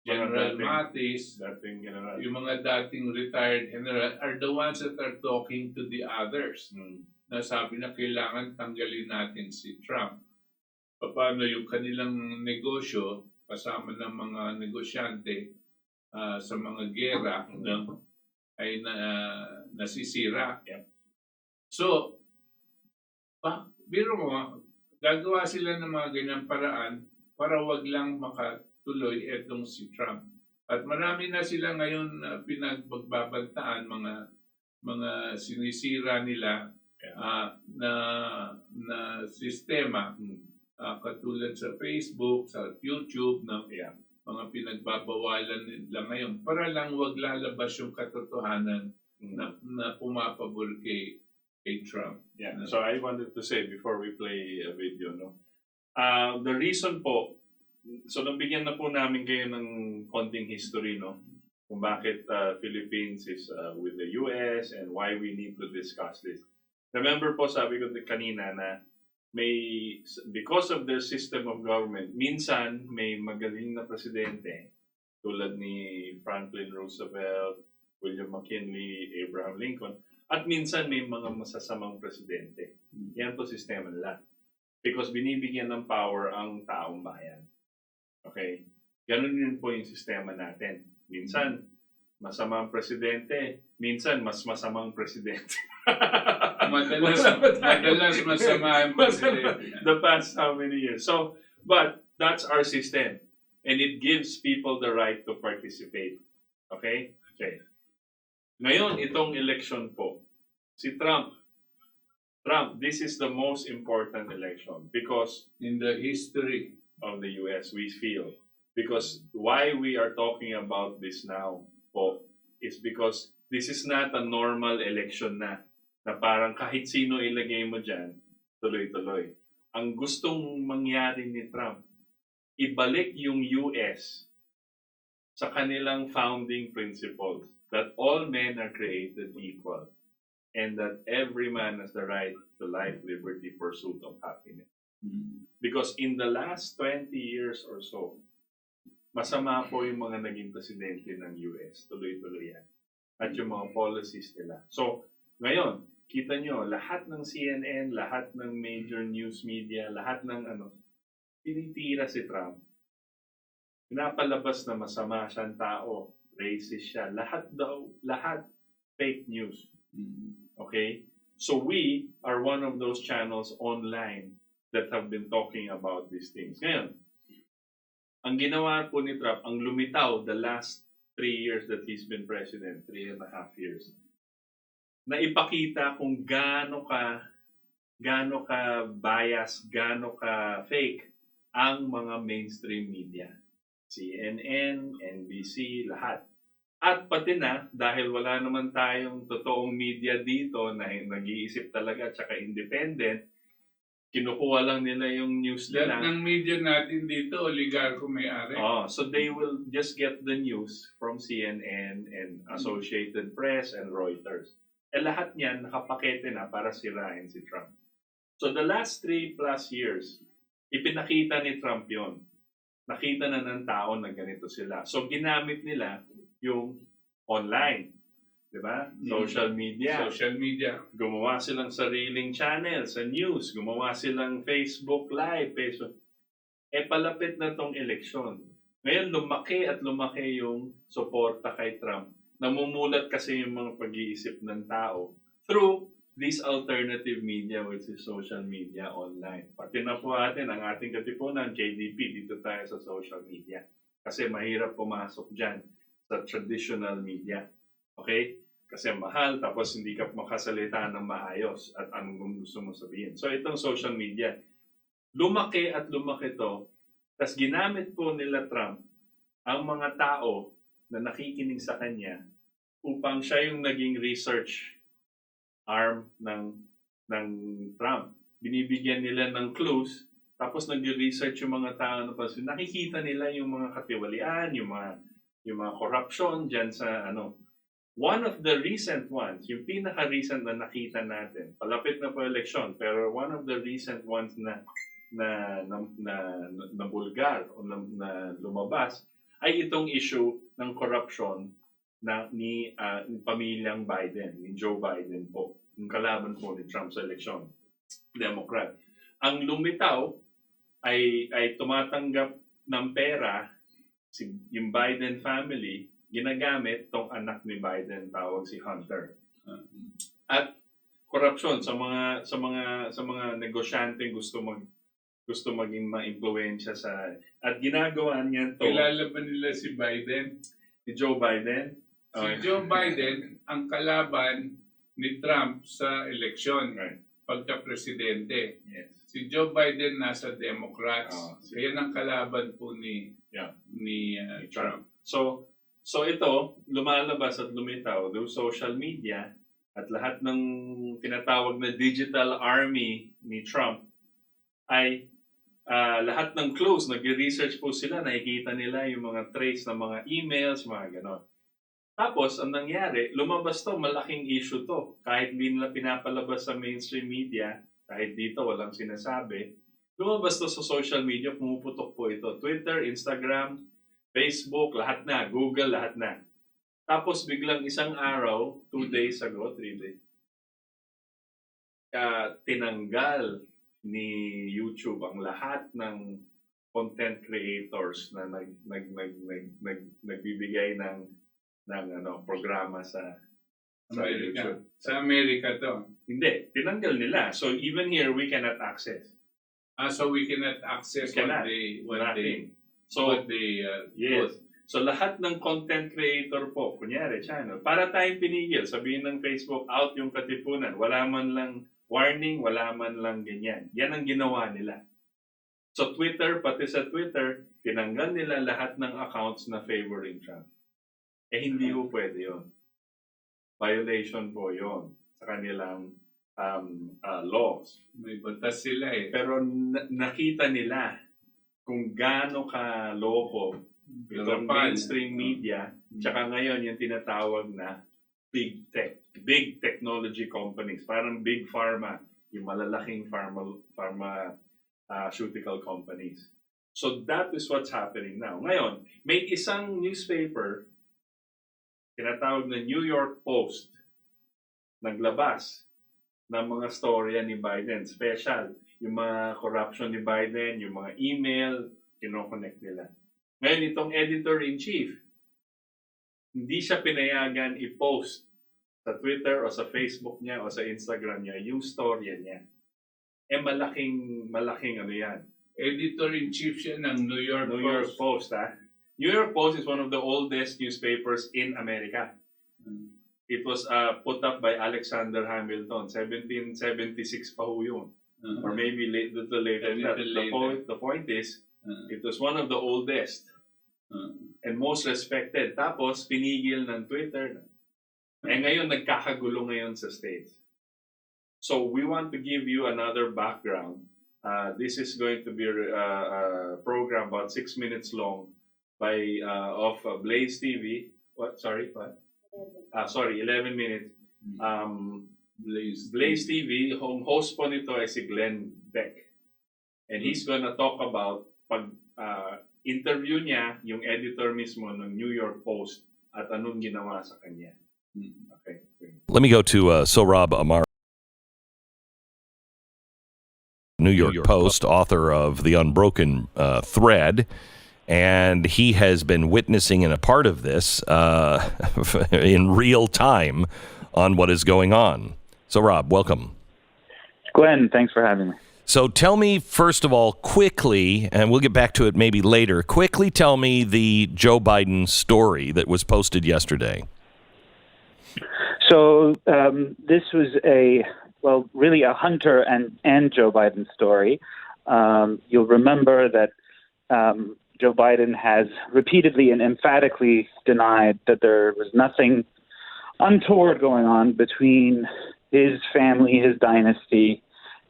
General Mattis, yung mga dating retired general, are the ones that are talking to the others. Na sabi na kailangan tanggalin natin si Trump. Paano yung kanilang negosyo, kasama ng mga negosyante sa mga gera, ay nasisira. So, biro mo, gagawa sila ng mga ganyang paraan para wag lang makatuloy etong si Trump. At marami na sila ngayon pinagbabantaan, mga sinisira nila na sistema, katulad sa Facebook, sa YouTube, mga pinagbabawalan nila ngayon para lang wag lalabas yung katotohanan na pumapabor kay Trump. So I wanted to say before we play a video, the reason po, so nabigyan na po namin kayo ng konting history, kung bakit Philippines is with the US and why we need to discuss this. Remember po, sabi ko kanina na because of their system of government, minsan may magaling na presidente tulad ni Franklin Roosevelt, William McKinley, Abraham Lincoln, at minsan may mga masasamang presidente. Yan po sistema nila. Because binibigyan ng power ang taong bayan. Okay? Ganun din po yung sistema natin. Minsan, masamang presidente. Minsan, mas masamang presidente. Madalas masama ang presidente. The past how many years. So, but that's our system. And it gives people the right to participate. Okay? Okay. Ngayon, itong election po, si Trump, this is the most important election because in the history of the US, we feel. Because why we are talking about this now po is because this is not a normal election na parang kahit sino ilagay mo dyan, tuloy-tuloy. Ang gustong mangyari ni Trump, ibalik yung US sa kanilang founding principles that all men are created equal and that every man has the right to life, liberty, pursuit of happiness. Because in the last 20 years or so, masama po yung mga naging presidente ng US. Tuloy-tuloy yan. At yung mga policies nila. So, ngayon, kita nyo, lahat ng CNN, lahat ng major news media, lahat ng tinitira si Trump. Pinapalabas na masama siyang tao, racist siya. Lahat fake news. Okay? So we are one of those channels online that have been talking about these things. Ngayon, ang ginawa po ni Trump, ang lumitaw the last 3 years that he's been president, 3.5 years, na ipakita kung gaano ka bias, gaano ka fake ang mga mainstream media. CNN, NBC, lahat. At pati na, dahil wala naman tayong totoong media dito na nag-iisip talaga at saka independent, kinukuha lang nila yung news nila. Lahat ng media natin dito, oligarko may-ari. So they will just get the news from CNN and Associated Press and Reuters. Lahat niyan nakapakete na para sirain si Trump. So the last 3+ years, ipinakita ni Trump yon. Nakita na ng tao na ganito sila. So ginamit nila yung online. Diba? Social media. Social media. Gumawa silang sariling channel sa news. Gumawa silang Facebook Live. Palapit na tong eleksyon. Ngayon, lumaki at lumaki yung suporta kay Trump. Namumulat kasi yung mga pag-iisip ng tao through this alternative media, which is social media online. Pati na po ang ating katipunan, KDP, dito tayo sa social media. Kasi mahirap pumasok dyan sa traditional media. Okay? Kasi mahal, tapos hindi ka makasalita ng maayos at anong gusto mo sabihin. So itong social media, lumaki at lumaki to, tas ginamit po nila Trump ang mga tao na nakikinig sa kanya upang siya yung naging research arm ng Trump. Binibigyan nila ng clues, tapos nag-research yung mga tao na nakikita nila yung mga katiwalian, yung mga corruption dyan sa One of the recent ones, yung pinaka-recent na nakita natin, palapit na po eleksyon, pero one of the recent ones na bulgar o na lumabas ay itong issue ng corruption ni pamilyang Biden, ni Joe Biden po, yung kalaban po ni Trump sa eleksyon, Democrat. Ang lumitaw ay tumatanggap ng pera yung Biden family, ginagamit tong anak ni Biden, tawag si Hunter. At korupsyon sa mga negosyante gusto maging maimpluwensya sa at ginagawa niya to. Kilala ba nila si Biden? Si Joe Biden? Si Joe Biden ang kalaban ni Trump sa eleksyon pagka-presidente. Yes. Si Joe Biden nasa Democrats. Kaya ang kalaban po ni Trump. So ito, lumalabas at lumitaw through social media at lahat ng tinatawag na digital army ni Trump ay lahat ng clues, nag-research po sila, nakikita nila yung mga trace ng mga emails, mga ganon. Tapos, ang nangyari, lumabas to, malaking issue to. Kahit hindi nila pinapalabas sa mainstream media, kahit dito walang sinasabi, lumabas to sa social media, pumuputok po ito. Twitter, Instagram, Facebook, lahat na. Google, lahat na. Tapos biglang isang araw, 2 days ago, 3 days, tinanggal ni YouTube ang lahat ng content creators na nagbibigay ng programa sa Amerika. YouTube. Sa Amerika to. Hindi, tinanggal nila. So even here, we cannot access. So we cannot access what they yes. So lahat ng content creator po, kunyari channel, para tayong pinigil, sabihin ng Facebook, out yung Katipunan, wala man lang warning, wala man lang ganyan. Yan ang ginawa nila. So Twitter, pati sa Twitter, tinanggal nila lahat ng accounts na favoring Trump. Hindi po pwede yun. Violation po yun sa kanilang laws. May batas sila eh. Pero nakita nila kung gaano ka loko itong mainstream media, tsaka ngayon yung tinatawag na big tech, big technology companies, parang big pharma, yung malalaking pharmaceutical companies. So that is what's happening now. Ngayon, may isang newspaper, tinatawag na New York Post, naglabas ng mga storya ni Biden. Special. Yung mga corruption ni Biden, yung mga email, kinoconnect nila. Ngayon, itong editor-in-chief, hindi siya pinayagan i-post sa Twitter o sa Facebook niya o sa Instagram niya yung storya niya. Malaking ano yan. Editor-in-chief siya ng New York New Post. York Post, ha? New York Post is one of the oldest newspapers in America. It was put up by Alexander Hamilton, 1776 pa ho yun. Or maybe little later. The point is, it was one of the oldest and most respected. Tapos, pinigil ng Twitter. Ngayon, nagkakagulo ngayon sa States. So, we want to give you another background. This is going to be a program about 6 minutes long of Blaze TV. What? Sorry, what? 11 minutes. Blaze TV, host po nito ay si Glenn Beck. And he's gonna talk about interview niya yung editor mismo ng New York Post at anong ginawa sa kanya. Okay. Let me go to Sohrab Ahmari, New York Post, author of The Unbroken Thread. And he has been witnessing and a part of this in real time on what is going on. So, Rob, welcome. Glenn, thanks for having me. So tell me, first of all, quickly, and we'll get back to it maybe later, quickly tell me the Joe Biden story that was posted yesterday. So this was really a Hunter and Joe Biden story. You'll remember that Joe Biden has repeatedly and emphatically denied that there was nothing untoward going on between his family, his dynasty,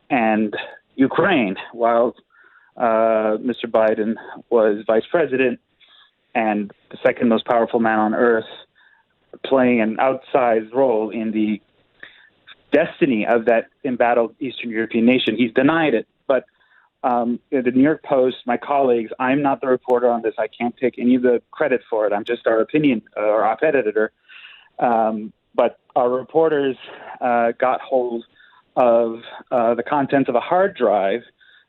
and Ukraine while Mr. Biden was vice president and the second most powerful man on earth, playing an outsized role in the destiny of that embattled Eastern European nation. He's denied it. But the New York Post, my colleagues, I'm not the reporter on this. I can't take any of the credit for it. I'm just our opinion or op-ed editor. But our reporters got hold of the contents of a hard drive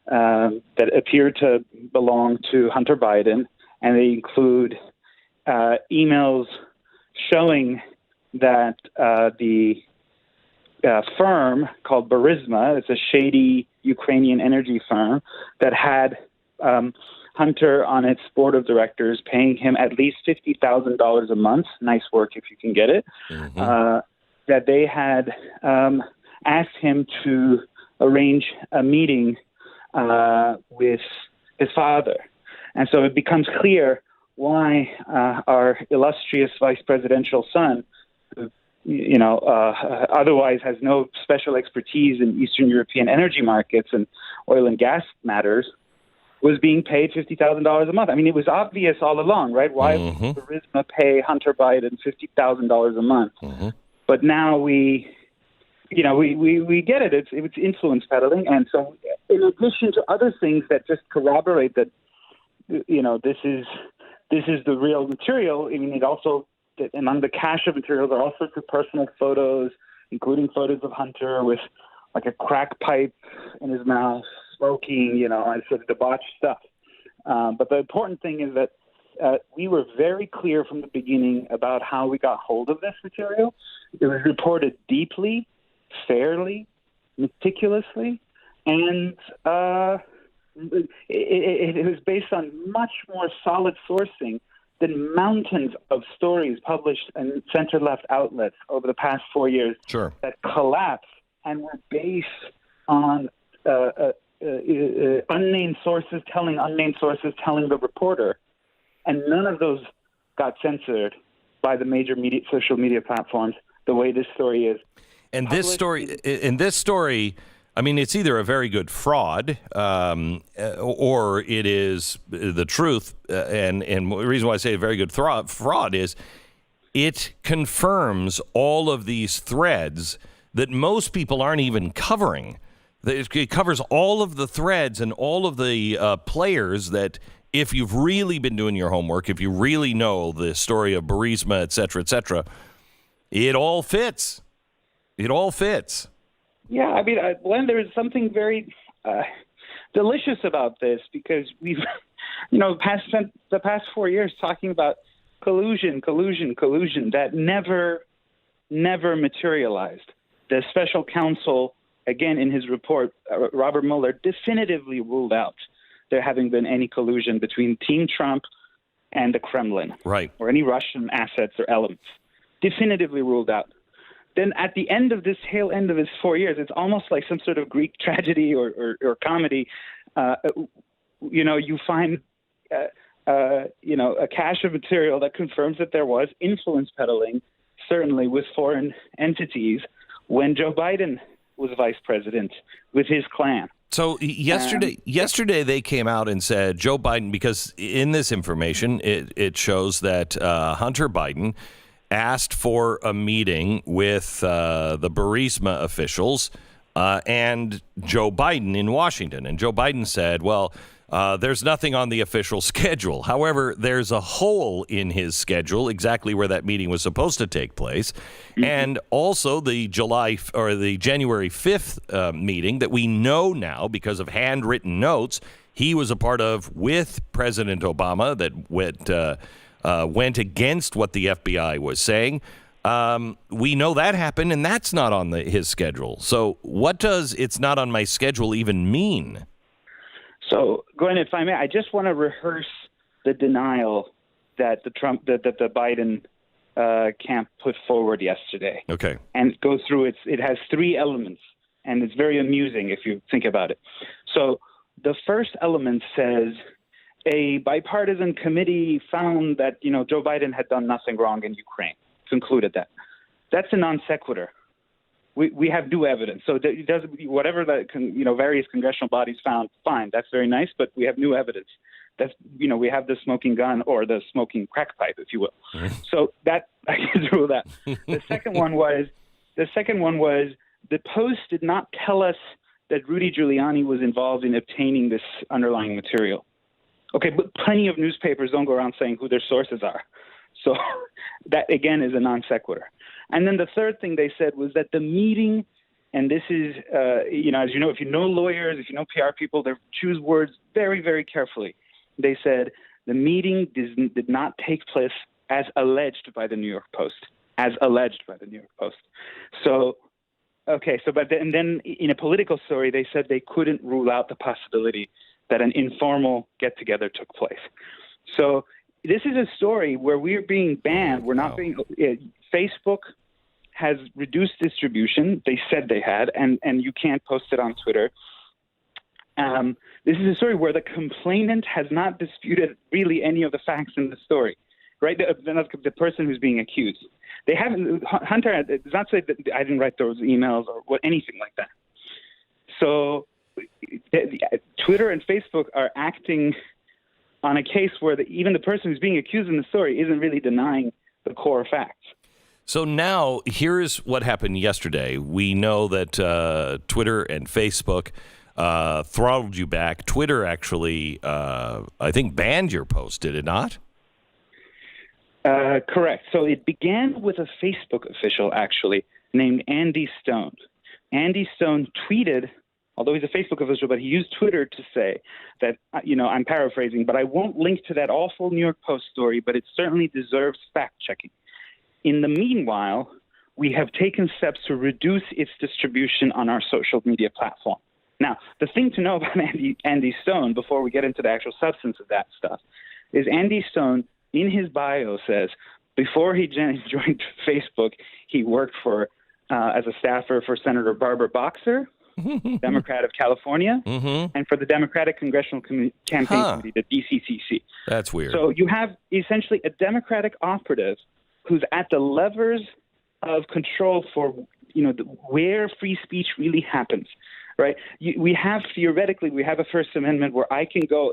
that appeared to belong to Hunter Biden, and they include emails showing that the firm called Burisma, it's a shady Ukrainian energy firm that had Hunter on its board of directors, paying him at least $50,000 a month. Nice work if you can get it. Mm-hmm. That they had asked him to arrange a meeting with his father. And so it becomes clear why our illustrious vice presidential son, who, otherwise has no special expertise in Eastern European energy markets and oil and gas matters, was being paid $50,000 a month. I mean, it was obvious all along, right? Why would Burisma pay Hunter Biden $50,000 a month? Mm-hmm. But now we get it. It's influence peddling. And so in addition to other things that just corroborate that, this is the real material, I mean, it also, among the cache of materials are all sorts of personal photos, including photos of Hunter with like a crack pipe in his mouth, smoking, and sort of debauched stuff. But the important thing is that we were very clear from the beginning about how we got hold of this material. It was reported deeply, fairly, meticulously, and it was based on much more solid sourcing than mountains of stories published in center-left outlets over the past 4 years that collapsed and were based on unnamed sources telling the reporter. And none of those got censored by the major social media platforms the way this story is. And this story, I mean, it's either a very good fraud or it is the truth. And the reason why I say a very good fraud is it confirms all of these threads that most people aren't even covering. It covers all of the threads and all of the players that, if you've really been doing your homework, if you really know the story of Burisma, et cetera, it all fits. It all fits. Yeah, I mean, Glenn, there is something very delicious about this because we've, spent the past 4 years talking about collusion that never materialized. The special counsel, again, in his report, Robert Mueller, definitively ruled out there having been any collusion between Team Trump and the Kremlin, Right. or any Russian assets or elements. Definitively ruled out. Then at the end of this tail end of his 4 years, it's almost like some sort of Greek tragedy or comedy. You find, a cache of material that confirms that there was influence peddling, certainly with foreign entities, when Joe Biden was vice president with his clan. So yesterday they came out and said Joe Biden, because in this information, it shows that Hunter Biden asked for a meeting with the Burisma officials and Joe Biden in Washington. And Joe Biden said, well, there's nothing on the official schedule. However, there's a hole in his schedule, exactly where that meeting was supposed to take place. Mm-hmm. And also the January 5th meeting that we know now because of handwritten notes he was a part of with President Obama that went against what the FBI was saying. We know that happened, and that's not on his schedule. So what does "it's not on my schedule" even mean? So, Glenn, if I may, I just want to rehearse the denial that the Biden camp put forward yesterday. Okay. And go through it. It has three elements, and it's very amusing if you think about it. So the first element says a bipartisan committee found that, Joe Biden had done nothing wrong in Ukraine, concluded that. That's a non sequitur. We have new evidence. So it does whatever the various congressional bodies found, fine. That's very nice, but we have new evidence. That's we have the smoking gun or the smoking crack pipe, if you will. Mm-hmm. So that I can rule that. The second one was the Post did not tell us that Rudy Giuliani was involved in obtaining this underlying material. Okay, but plenty of newspapers don't go around saying who their sources are. So that, again, is a non sequitur. And then the third thing they said was that the meeting, and this is, as you know, if you know lawyers, if you know PR people, they choose words very, very carefully. They said the meeting did not take place as alleged by the New York Post, as alleged by the New York Post. So, okay, and then in a political story, they said they couldn't rule out the possibility that an informal get-together took place. So this is a story where we're being banned. We're not being. Facebook has reduced distribution. They said they had, and you can't post it on Twitter. This is a story where the complainant has not disputed really any of the facts in the story, right? The person who's being accused. They haven't. Hunter does not say that I didn't write those emails or anything like that. So Twitter and Facebook are acting on a case where even the person who's being accused in the story isn't really denying the core facts. So now here's what happened yesterday. We know that Twitter and Facebook throttled you back. Twitter actually, I think, banned your post, did it not? Correct. So it began with a Facebook official, actually, named Andy Stone. Andy Stone tweeted, although he's a Facebook official, but he used Twitter to say that, I'm paraphrasing, but I won't link to that awful New York Post story, but it certainly deserves fact-checking. In the meanwhile, we have taken steps to reduce its distribution on our social media platform. Now, the thing to know about Andy Stone, before we get into the actual substance of that stuff, is Andy Stone, in his bio, says before he joined Facebook, he worked as a staffer for Senator Barbara Boxer, Democrat of California, and for the Democratic Congressional Campaign Committee, the DCCC. That's weird. So you have essentially a Democratic operative who's at the levers of control for, where free speech really happens, right? We have a First Amendment where I can go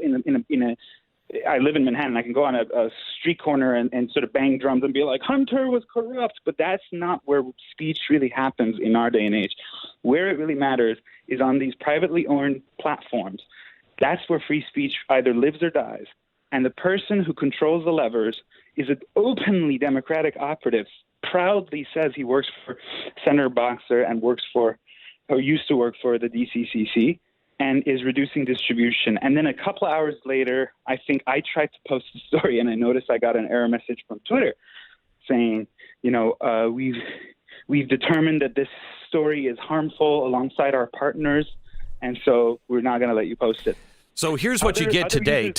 I live in Manhattan. I can go on a street corner and sort of bang drums and be like, Hunter was corrupt. But that's not where speech really happens in our day and age. Where it really matters is on these privately owned platforms. That's where free speech either lives or dies. And the person who controls the levers is an openly Democratic operative, proudly says he works for Senator Boxer and works for or used to work for the DCCC, and is reducing distribution. And then a couple of hours later, I think I tried to post a story, and I noticed I got an error message from Twitter saying, we've determined that this story is harmful alongside our partners, and so we're not going to let you post it. So here's what you get today.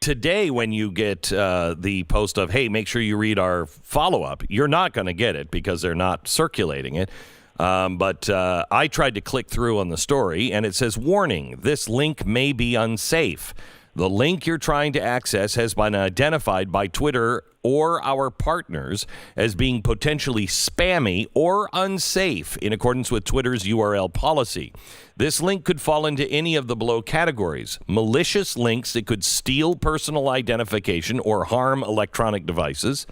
Today, when you get the post of, hey, make sure you read our follow-up, you're not going to get it because they're not circulating it. But I tried to click through on the story, and it says, warning, this link may be unsafe. The link you're trying to access has been identified by Twitter or our partners as being potentially spammy or unsafe in accordance with Twitter's URL policy. This link could fall into any of the below categories: malicious links that could steal personal identification or harm electronic devices,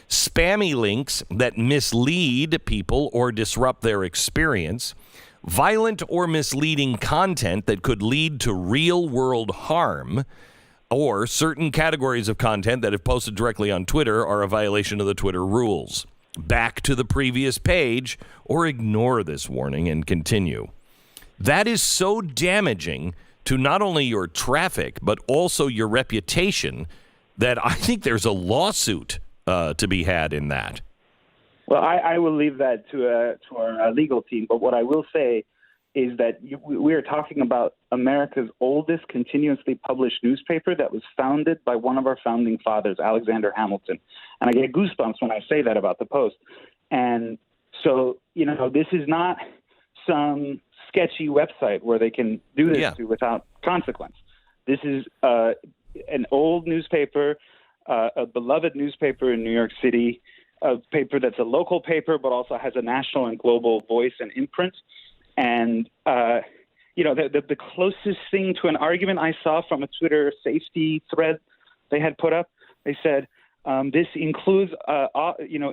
spammy links that mislead people or disrupt their experience, violent or misleading content that could lead to real-world harm, or certain categories of content that, if posted directly on Twitter, are a violation of the Twitter rules. Back to the previous page or ignore this warning and continue. That is so damaging to not only your traffic, but also your reputation, that I think there's a lawsuit to be had in that. Well, I will leave that to our legal team. But what I will say is that we are talking about America's oldest continuously published newspaper that was founded by one of our founding fathers, Alexander Hamilton. And I get goosebumps when I say that about the Post. And so, this is not some sketchy website where they can do this to without consequence. This is an old newspaper, a beloved newspaper in New York City, a paper that's a local paper but also has a national and global voice and imprint. And, the closest thing to an argument I saw from a Twitter safety thread they had put up, they said, this includes,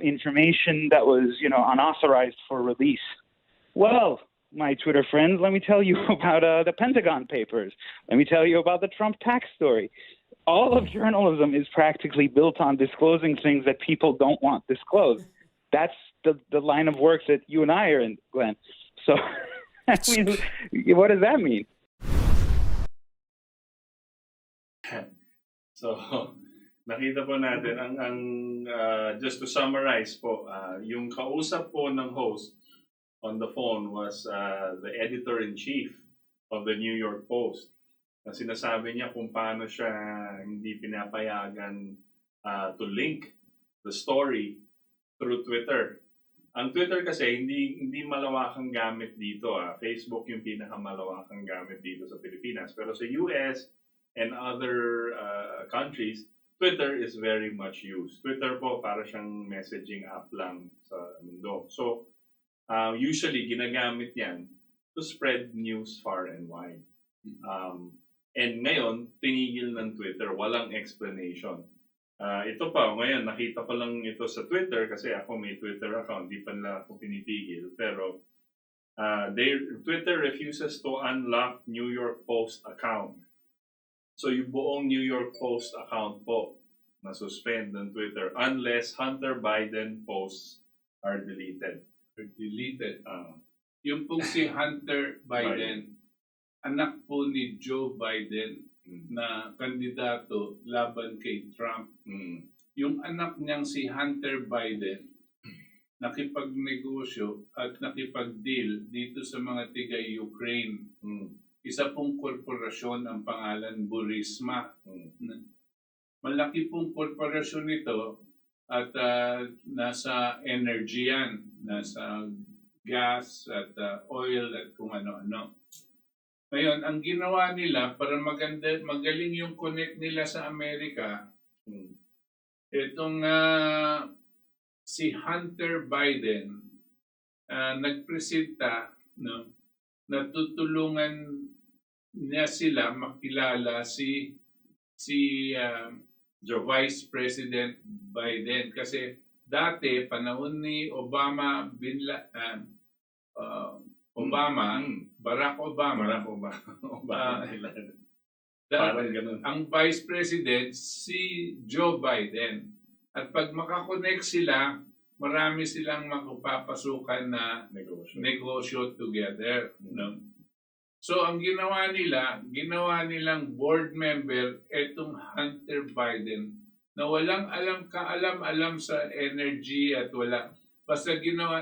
information that was, unauthorized for release. Well, my Twitter friends, let me tell you about the Pentagon Papers. Let me tell you about the Trump tax story. All of journalism is practically built on disclosing things that people don't want disclosed. That's the line of work that you and I are in, Glenn. So, I mean, what does that mean? So, nakita po natin, just to summarize po, yung kausap po ng host on the phone was the editor-in-chief of the New York Post. Na sinasabi niya kung paano siya hindi pinapayagan to link the story through Twitter. Ang Twitter kasi hindi malawakang gamit dito. Facebook yung pinakamalawakang gamit dito sa Pilipinas. Pero sa US and other countries, Twitter is very much used. Twitter po para siyang messaging app lang sa mundo. So, usually ginagamit yan to spread news far and wide. And ngayon, tinigil ng Twitter, walang explanation. Ito pa, ngayon, nakita ko lang ito sa Twitter kasi ako may Twitter account, di pa nila ako pinitigil. Pero Twitter refuses to unlock New York Post account. So yung buong New York Post account po, na-suspend ng Twitter unless Hunter Biden posts are deleted. Yung pong si Hunter Biden, anak po ni Joe Biden na kandidato laban kay Trump. Yung anak niyang si Hunter Biden, nakipagnegosyo at nakipag-deal dito sa mga tiga-Ukraine. Isa pong korporasyon ang pangalan Burisma. Malaki pong korporasyon ito at nasa energy yan, nasa gas at oil at kung ano-ano. Ngayon, ang ginawa nila para magaling yung connect nila sa Amerika, itong si Hunter Biden nagpresenta na tutulungan niya sila makilala si Vice President Biden kasi dati panahon ni Barack Obama. Parang ganun. Ang Vice President si Joe Biden. At pag makakonect sila, marami silang magpapasukan na negosyo together. No? So ang ginawa nilang board member etong Hunter Biden na walang kaalam-alam sa energy at wala. Basta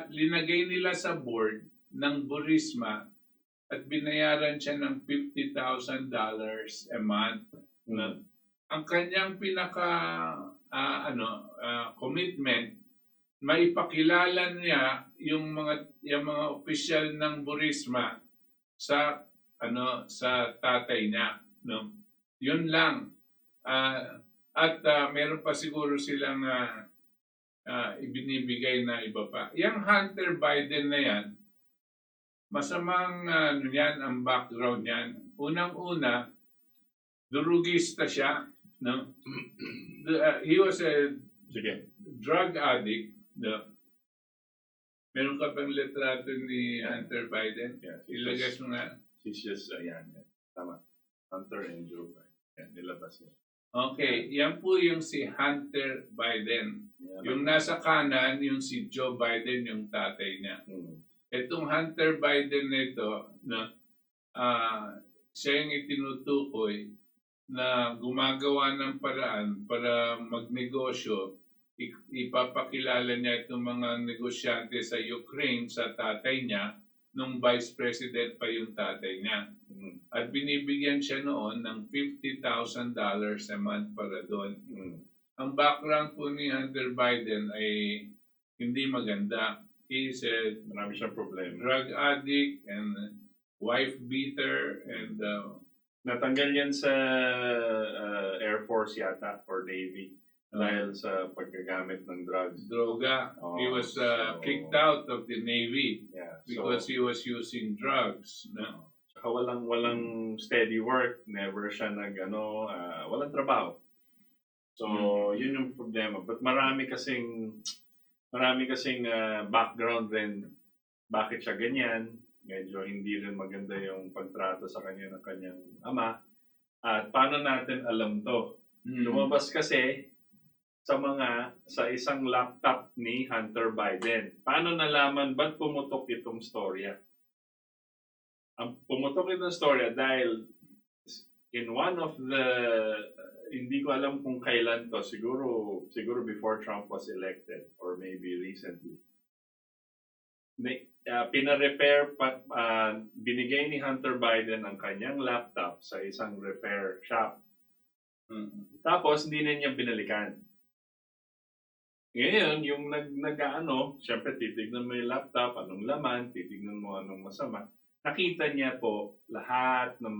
linagay nila sa board ng Burisma at binayaran siya ng $50,000 a month. Na, ang kanyang commitment, maipakilala niya yung mga opisyal ng Burisma sa tatay niya, no. Yun lang. Meron pa siguro silang ibinibigay na iba pa. Yang Hunter Biden na yan, masamang ang background niyan. Unang-una, durugista siya, no. He was a drug addict, no. Meron ka bang litrato ni Hunter Biden? Yeah, Ilagay mo nga. He's just, tama. Hunter and Joe Biden. Yan, nilabas niya. Okay, yan po yung si Hunter Biden. Yung nasa kanan, yung si Joe Biden, yung tatay niya. Itong Hunter Biden na ito, siya yung itinutukoy na gumagawa ng paraan para magnegosyo. Ipapakilala niya itong mga negosyante sa Ukraine sa tatay niya nung vice president pa yung tatay niya. At binibigyan siya noon ng $50,000 a month para doon. Ang background po ni Hunter Biden ay hindi maganda. He said, marami siyang problema. Drug addict and wife beater and natanggal yan sa Air Force yata or Navy dahil sa paggagamit ng drugs. Droga. He was kicked out of the Navy because he was using drugs. No? Saka walang steady work, never siya walang trabaho. So, yun yung problema. But marami kasing background rin bakit siya ganyan. Medyo hindi rin maganda yung pagtrato sa kanya ng kanyang ama. At paano natin alam to? Lumabas kasi sa isang laptop ni Hunter Biden. Paano nalaman ba't pumutok itong storya? Ang pumutok itong storya dahil in one of the, hindi ko alam kung kailan to, siguro before Trump was elected or maybe recently. Pina-repair, binigay ni Hunter Biden ang kanyang laptop sa isang repair shop. Tapos hindi na niya binalikan. Ngayon, yung syempre titignan mo yung laptop, anong laman, titignan mo anong masama. Nakita niya po lahat ng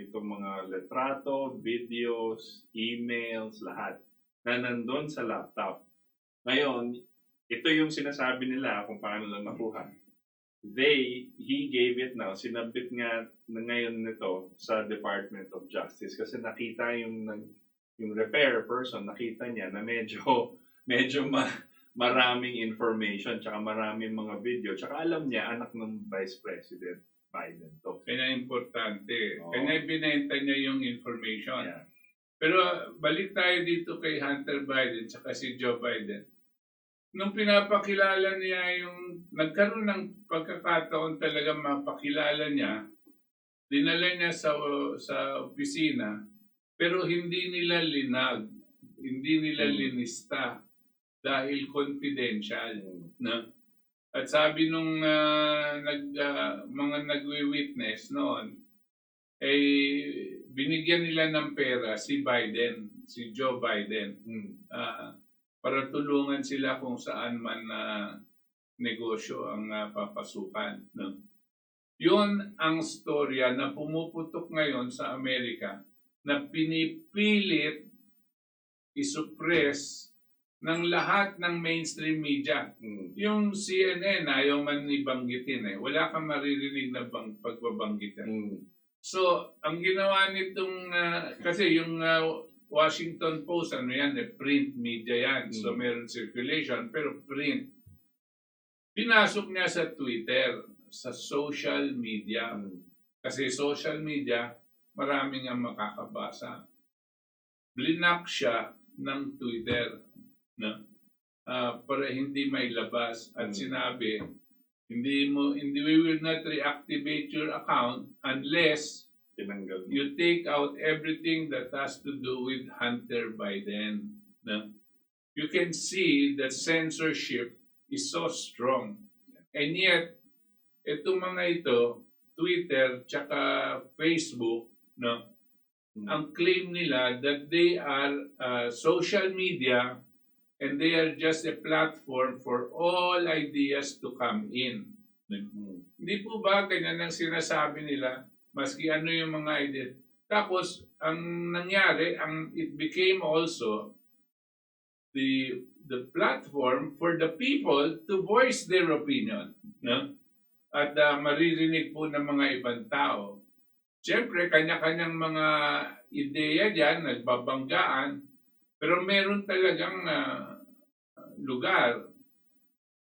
itong mga litrato, videos, emails, lahat na nandun sa laptop. Ngayon, ito yung sinasabi nila kung paano lang nakuha. He gave it now, sinabit nga ngayon nito sa Department of Justice kasi nakita yung repair person, nakita niya na medyo maraming information, tsaka maraming mga video, tsaka alam niya anak ng Vice President Biden to. Kaya importante. Kaya binenta niya yung information. Yeah. Pero balik tayo dito kay Hunter Biden tsaka si Joe Biden. Nung pinapakilala niya nagkaroon ng pagkakataon talaga mapakilala niya, dinala niya sa opisina, pero hindi nila linista dahil confidential. No? At sabi nung mga nagwi-witness noon, binigyan nila ng pera si Joe Biden, para tulungan sila kung saan man negosyo ang papasukan. No? Yun ang storya na pumuputok ngayon sa Amerika na pinipilit isuppress ng lahat ng mainstream media. Yung CNN, ayaw man ibanggitin. Wala kang maririnig na pagbabanggitin. So, ang ginawa nitong, kasi yung Washington Post, print media yan. So, meron circulation, pero print. Pinasok niya sa Twitter, sa social media. Kasi social media, maraming ang makakabasa. Blinak siya ng Twitter. No? para hindi may labas at sinabi, we will not reactivate your account unless Tinanggal mo. you take out everything that has to do with Hunter Biden. No? You can see that censorship is so strong. And yet, itong mga ito, Twitter tsaka Facebook, no, ang claim nila that they are social media and they are just a platform for all ideas to come in. Hindi po ba ganyan ang sinasabi nila, maski ano yung mga idea? Tapos, ang nangyari, it became also the platform for the people to voice their opinion. No? At maririnig po ng mga ibang tao. Siyempre, kanya-kanyang mga ideya dyan, nagbabanggaan, pero meron talagang lugar.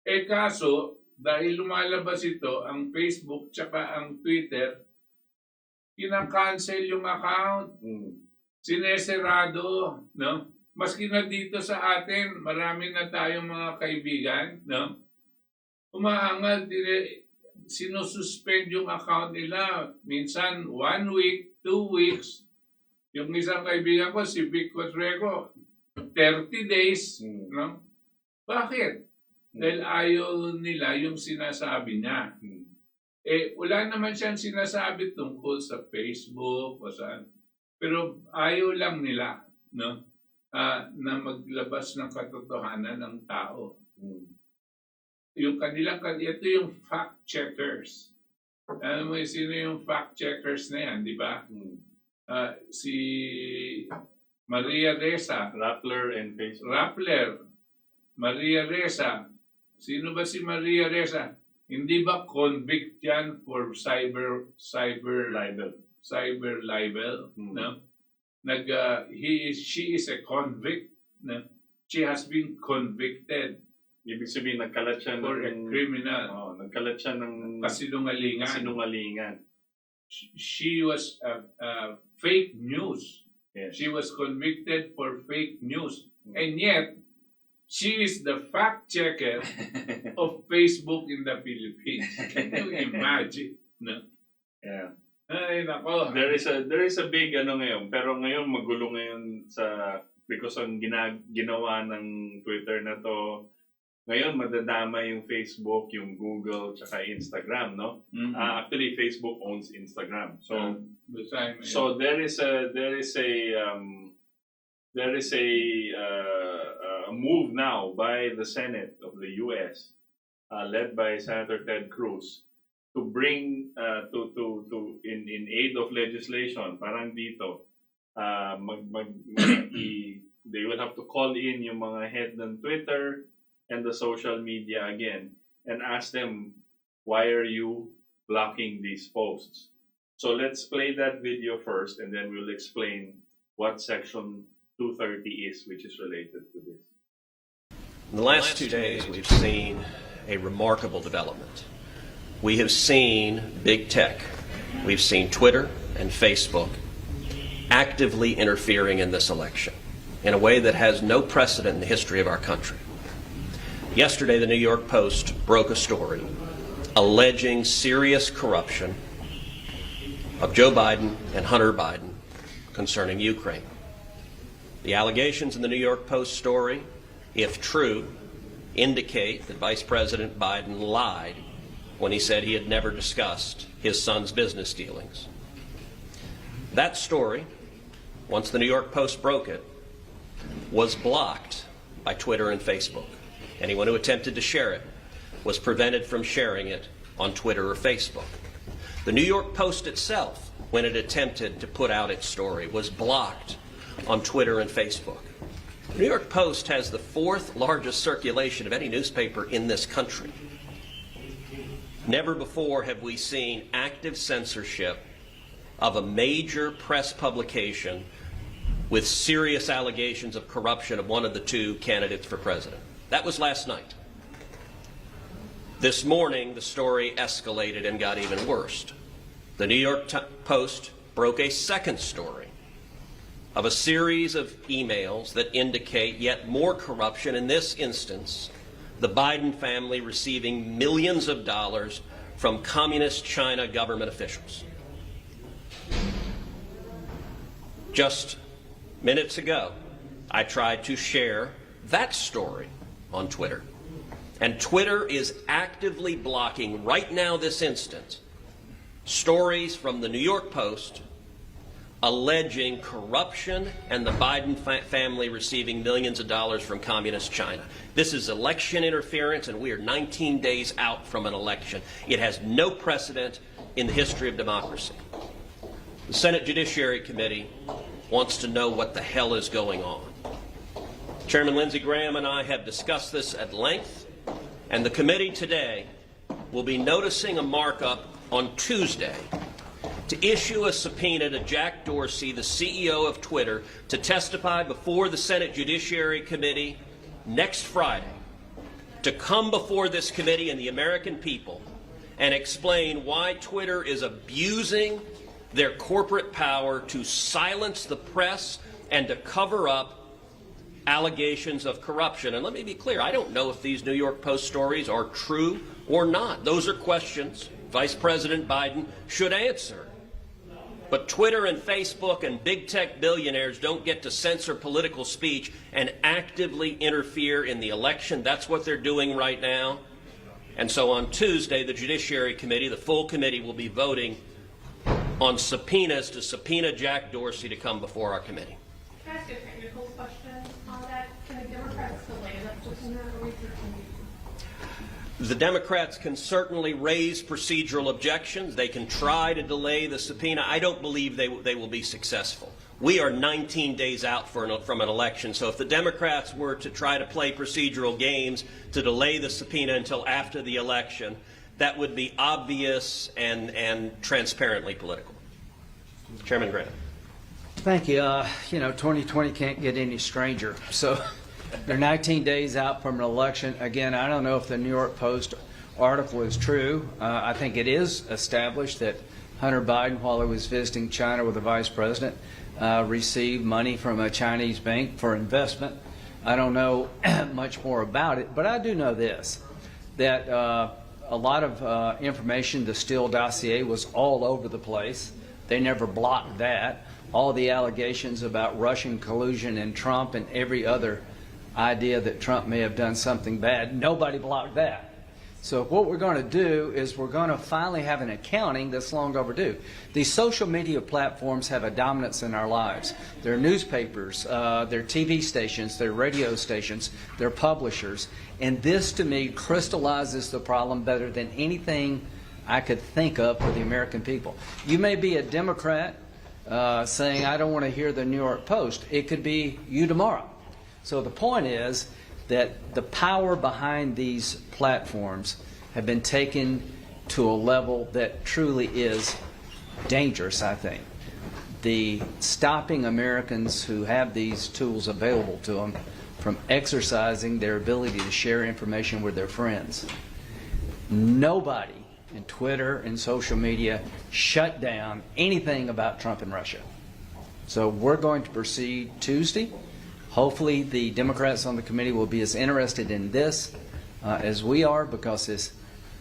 Kaso, dahil lumalabas ito, ang Facebook tsaka ang Twitter, kinakancel yung account, sineserado, no? Maski na dito sa atin, marami na tayong mga kaibigan, no? Umaangal, sinususpend yung account nila. Minsan, 1 week, 2 weeks. Yung isang kaibigan ko, si Vic Cotrego, 30 days. No? Bakit? Dahil ayaw nila yung sinasabi niya. Wala naman siyang sinasabi tungkol sa Facebook o saan. Pero ayaw lang nila, no? Na maglabas ng katotohanan ng tao. Yung ito yung fact checkers. Alam mo sino yung fact checkers na yan, di ba? Si Maria Ressa. Rappler and Facebook. Rappler. Maria Ressa. Sino ba si Maria Ressa? Hindi ba convict yan for cyber libel? No? She is a convict. No? She has been convicted. Ibig sabihin, nagkalat siya for a criminal. Nagkalat siya ng kasinungalingan. She was fake news. Yes. She was convicted for fake news. And yet, she is the fact checker of Facebook in the Philippines. Can you imagine? No? Yeah. Ay, nako. There is a big ngayon, pero ngayon magulo ngayon because ang ginawa ng Twitter na to, ngayon madadama yung Facebook, yung Google, tsaka Instagram, no? Actually, Facebook owns Instagram. So there is a move now by the Senate of the U.S. Led by Senator Ted Cruz to bring in aid of legislation, parang dito, they will have to call in yung mga head ng Twitter and the social media again and ask them, why are you blocking these posts? So let's play that video first and then we'll explain what Section 230 is, which is related to this. In the last 2 days, we've seen a remarkable development. We have seen big tech, we've seen Twitter and Facebook actively interfering in this election in a way that has no precedent in the history of our country. Yesterday, the New York Post broke a story alleging serious corruption of Joe Biden and Hunter Biden concerning Ukraine. The allegations in the New York Post story, if true, indicate that Vice President Biden lied when he said he had never discussed his son's business dealings. That story, once the New York Post broke it, was blocked by Twitter and Facebook. Anyone who attempted to share it was prevented from sharing it on Twitter or Facebook. The New York Post itself, when it attempted to put out its story, was blocked on Twitter and Facebook. The New York Post has the 4th largest circulation of any newspaper in this country. Never before have we seen active censorship of a major press publication with serious allegations of corruption of one of the 2 candidates for president. That was last night. This morning, the story escalated and got even worse. The New York Post broke a second story of a series of emails that indicate yet more corruption, in this instance, the Biden family receiving millions of dollars from communist China government officials. Just minutes ago, I tried to share that story on Twitter. And Twitter is actively blocking, right now, this instant, stories from the New York Post alleging corruption and the Biden family receiving millions of dollars from communist China. This is election interference, and we are 19 days out from an election. It has no precedent in the history of democracy. The Senate Judiciary Committee wants to know what the hell is going on. Chairman Lindsey Graham and I have discussed this at length, and the committee today will be noticing a markup on Tuesday to issue a subpoena to Jack Dorsey, the CEO of Twitter, to testify before the Senate Judiciary Committee next Friday, to come before this committee and the American people and explain why Twitter is abusing their corporate power to silence the press and to cover up allegations of corruption. And let me be clear, I don't know if these New York Post stories are true or not. Those are questions Vice President Biden should answer. But Twitter and Facebook and big tech billionaires don't get to censor political speech and actively interfere in the election. That's what they're doing right now. And so on Tuesday, the Judiciary Committee, the full committee, will be voting on subpoenas to subpoena Jack Dorsey to come before our committee. Can I ask a technical question on that? Can the Democrats delay that subpoena, or we can? The Democrats can certainly raise procedural objections. They can try to delay the subpoena. I don't believe they will be successful. We are 19 days out from an election, so if the Democrats were to try to play procedural games to delay the subpoena until after the election, that would be obvious and transparently political. Chairman Graham. Thank you. 2020 can't get any stranger. So they're 19 days out from an election. Again, I don't know if the New York Post article is true. I think it is established that Hunter Biden, while he was visiting China with the vice president, received money from a Chinese bank for investment. I don't know much more about it, but I do know this, that a lot of information, the Steele dossier, was all over the place. They never blocked that. All the allegations about Russian collusion and Trump and every other idea that Trump may have done something bad, nobody blocked that. So what we're going to do is we're going to finally have an accounting that's long overdue. These social media platforms have a dominance in our lives. They're newspapers, they're TV stations, they're radio stations, they're publishers. And this, to me, crystallizes the problem better than anything I could think of for the American people. You may be a Democrat saying, I don't want to hear the New York Post. It could be you tomorrow. So the point is that the power behind these platforms have been taken to a level that truly is dangerous, I think. The stopping Americans who have these tools available to them from exercising their ability to share information with their friends. Nobody in Twitter and social media shut down anything about Trump and Russia. So we're going to proceed Tuesday. Hopefully the Democrats on the committee will be as interested in this as we are, because it's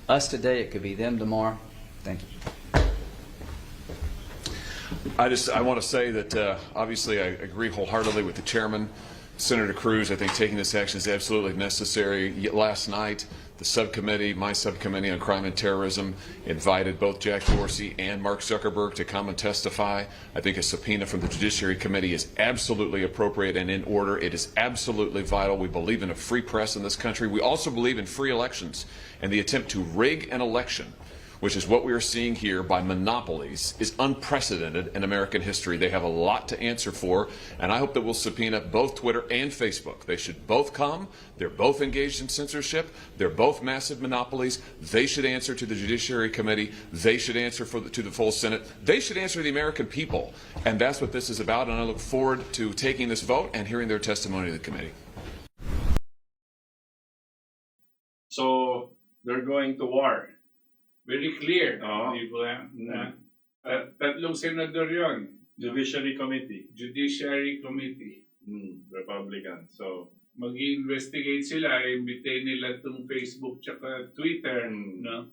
us today, it could be them tomorrow. Thank you. I want to say that obviously I agree wholeheartedly with the chairman, Senator Cruz. I think taking this action is absolutely necessary. Yet last night, the subcommittee, my subcommittee on crime and terrorism, invited both Jack Dorsey and Mark Zuckerberg to come and testify. I think a subpoena from the Judiciary Committee is absolutely appropriate and in order. It is absolutely vital. We believe in a free press in this country. We also believe in free elections, and the attempt to rig an election, which is what we are seeing here by monopolies, is unprecedented in American history. They have a lot to answer for, and I hope that we'll subpoena both Twitter and Facebook. They should both come. They're both engaged in censorship. They're both massive monopolies. They should answer to the Judiciary Committee. They should answer to the full Senate. They should answer to the American people, and that's what this is about, and I look forward to taking this vote and hearing their testimony to the committee. So they're going to war. Very clear. Oo. Di ba? Tatlong senador yon. Judiciary Committee. Judiciary Committee. Republican. So, Mag-investigate sila, imbitayin nila itong Facebook tsaka Twitter, no?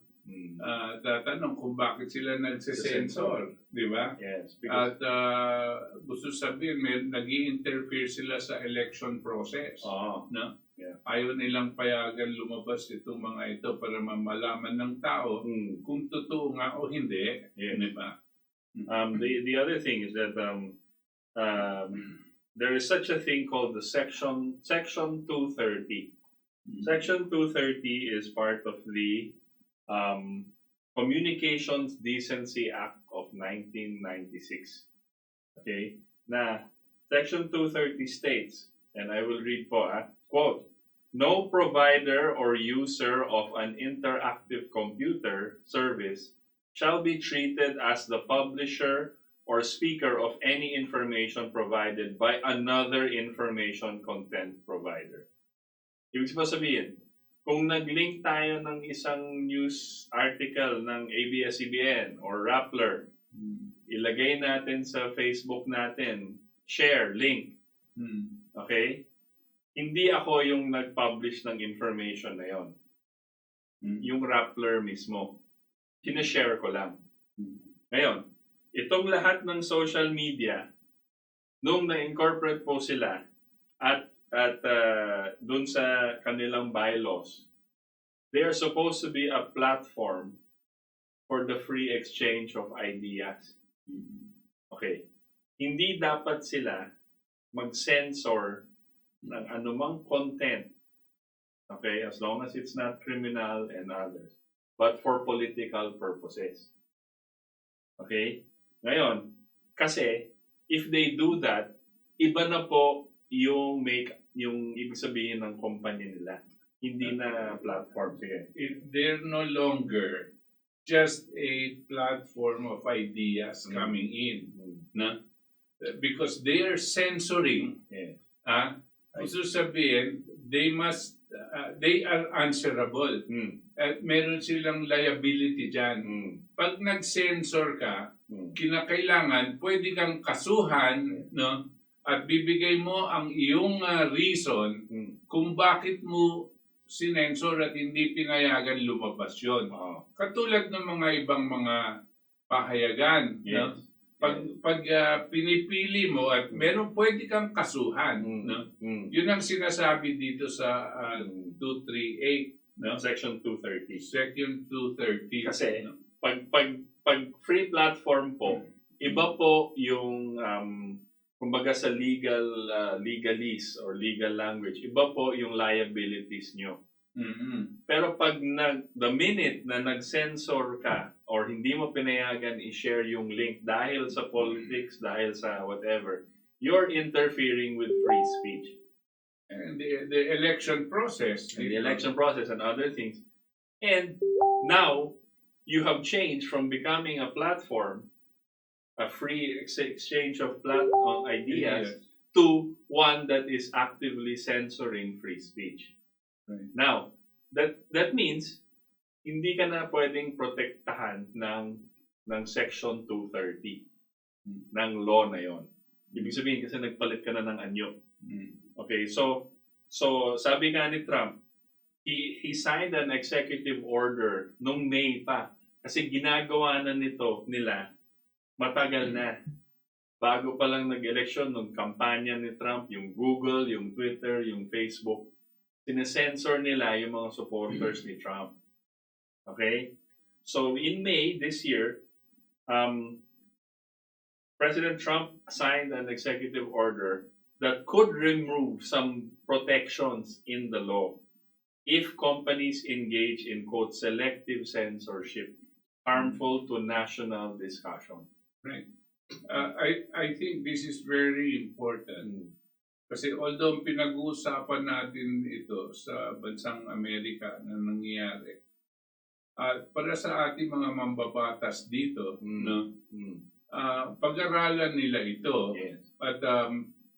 Tatanong kung bakit sila nagsisensor, di ba? yes. Because, At gusto sabihin, nag-i-interfere sila sa election process. oh, No? yeah. Ayaw nilang payagan lumabas itong mga ito para malaman ng tao kung totoo nga o hindi. Yes. Di ba? The other thing is that there is such a thing called the Section 230. Section 230 is part of the Communications Decency Act of 1996. Okay? Now, Section 230 states, and I will read po, quote, no provider or user of an interactive computer service shall be treated as the publisher or speaker of any information provided by another information content provider. Ibig sabihin, kung nag-link tayo ng isang news article ng ABS-CBN or Rappler, ilagay natin sa Facebook natin, share, link. Okay? Hindi ako yung nag-publish ng information na yon. Yung Rappler mismo. Sinashare ko lang. Ngayon, itong lahat ng social media, nung na-incorporate po sila at dun sa kanilang bylaws, they are supposed to be a platform for the free exchange of ideas. Okay. Hindi dapat sila mag-censor ng anumang content. Okay, as long as it's not criminal and others, but for political purposes. Okay? Ngayon, kasi if they do that, iba na po yung ibig sabihin ng company nila. Hindi na platform. Sige. They're no longer just a platform of ideas coming in. Na? Because they are censoring. Gusto sabihin, they are answerable. At meron silang liability dyan. Pag nag-censor ka, kinakailangan, pwede kang kasuhan, no? At bibigay mo ang iyong reason kung bakit mo sinensor at hindi pinayagan lumabas yun. Katulad ng mga ibang mga pahayagan. No? Pag pinipili mo at meron pwede kang kasuhan. No? Yun ang sinasabi dito sa 238. No? Section 230. Section 230. Kasi, no? pag free platform po, iba po yung kumbaga sa legalese or legal language, iba po yung liabilities nyo. Pero pag the minute na nag-censor ka or hindi mo pinayagan i-share yung link dahil sa politics, dahil sa whatever, you're interfering with free speech. And the election process. And the election process and other things. And now, you have changed from becoming a platform, a free exchange of ideas, to one that is actively censoring free speech. Right. Now, that means hindi ka na pwedeng protektahan ng Section 230 ng law na yon. Ibig sabihin kasi nagpalit ka na ng anyo. Okay, so sabi nga ni Trump, he signed an executive order nung May pa kasi ginagawa na nila matagal na. Bago pa lang nag-eleksyon nung kampanya ni Trump, yung Google, yung Twitter, yung Facebook, sinesensor nila yung mga supporters ni Trump. Okay? So in May this year, President Trump signed an executive order that could remove some protections in the law if companies engage in, quote, selective censorship harmful to national discussion. Right. I think this is very important. Kasi although pinag-uusapan natin ito sa bansang Amerika na nangyayari, para sa ating mga mambabatas dito, no, pag-aralan nila ito at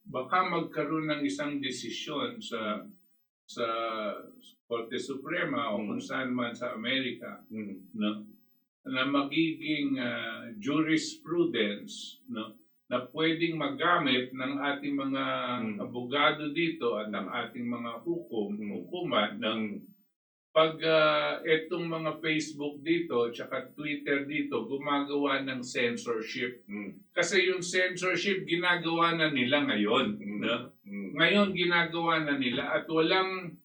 baka magkaroon ng isang desisyon sa Korte Suprema o kung saan man sa Amerika, no, na magiging jurisprudence, no, na pwedeng magamit ng ating mga abogado dito at ng ating mga hukuman ng pag etong mga Facebook dito tsaka Twitter dito gumagawa ng censorship. Kasi yung censorship ginagawa na nila ngayon. No? Ngayon ginagawa na nila at walang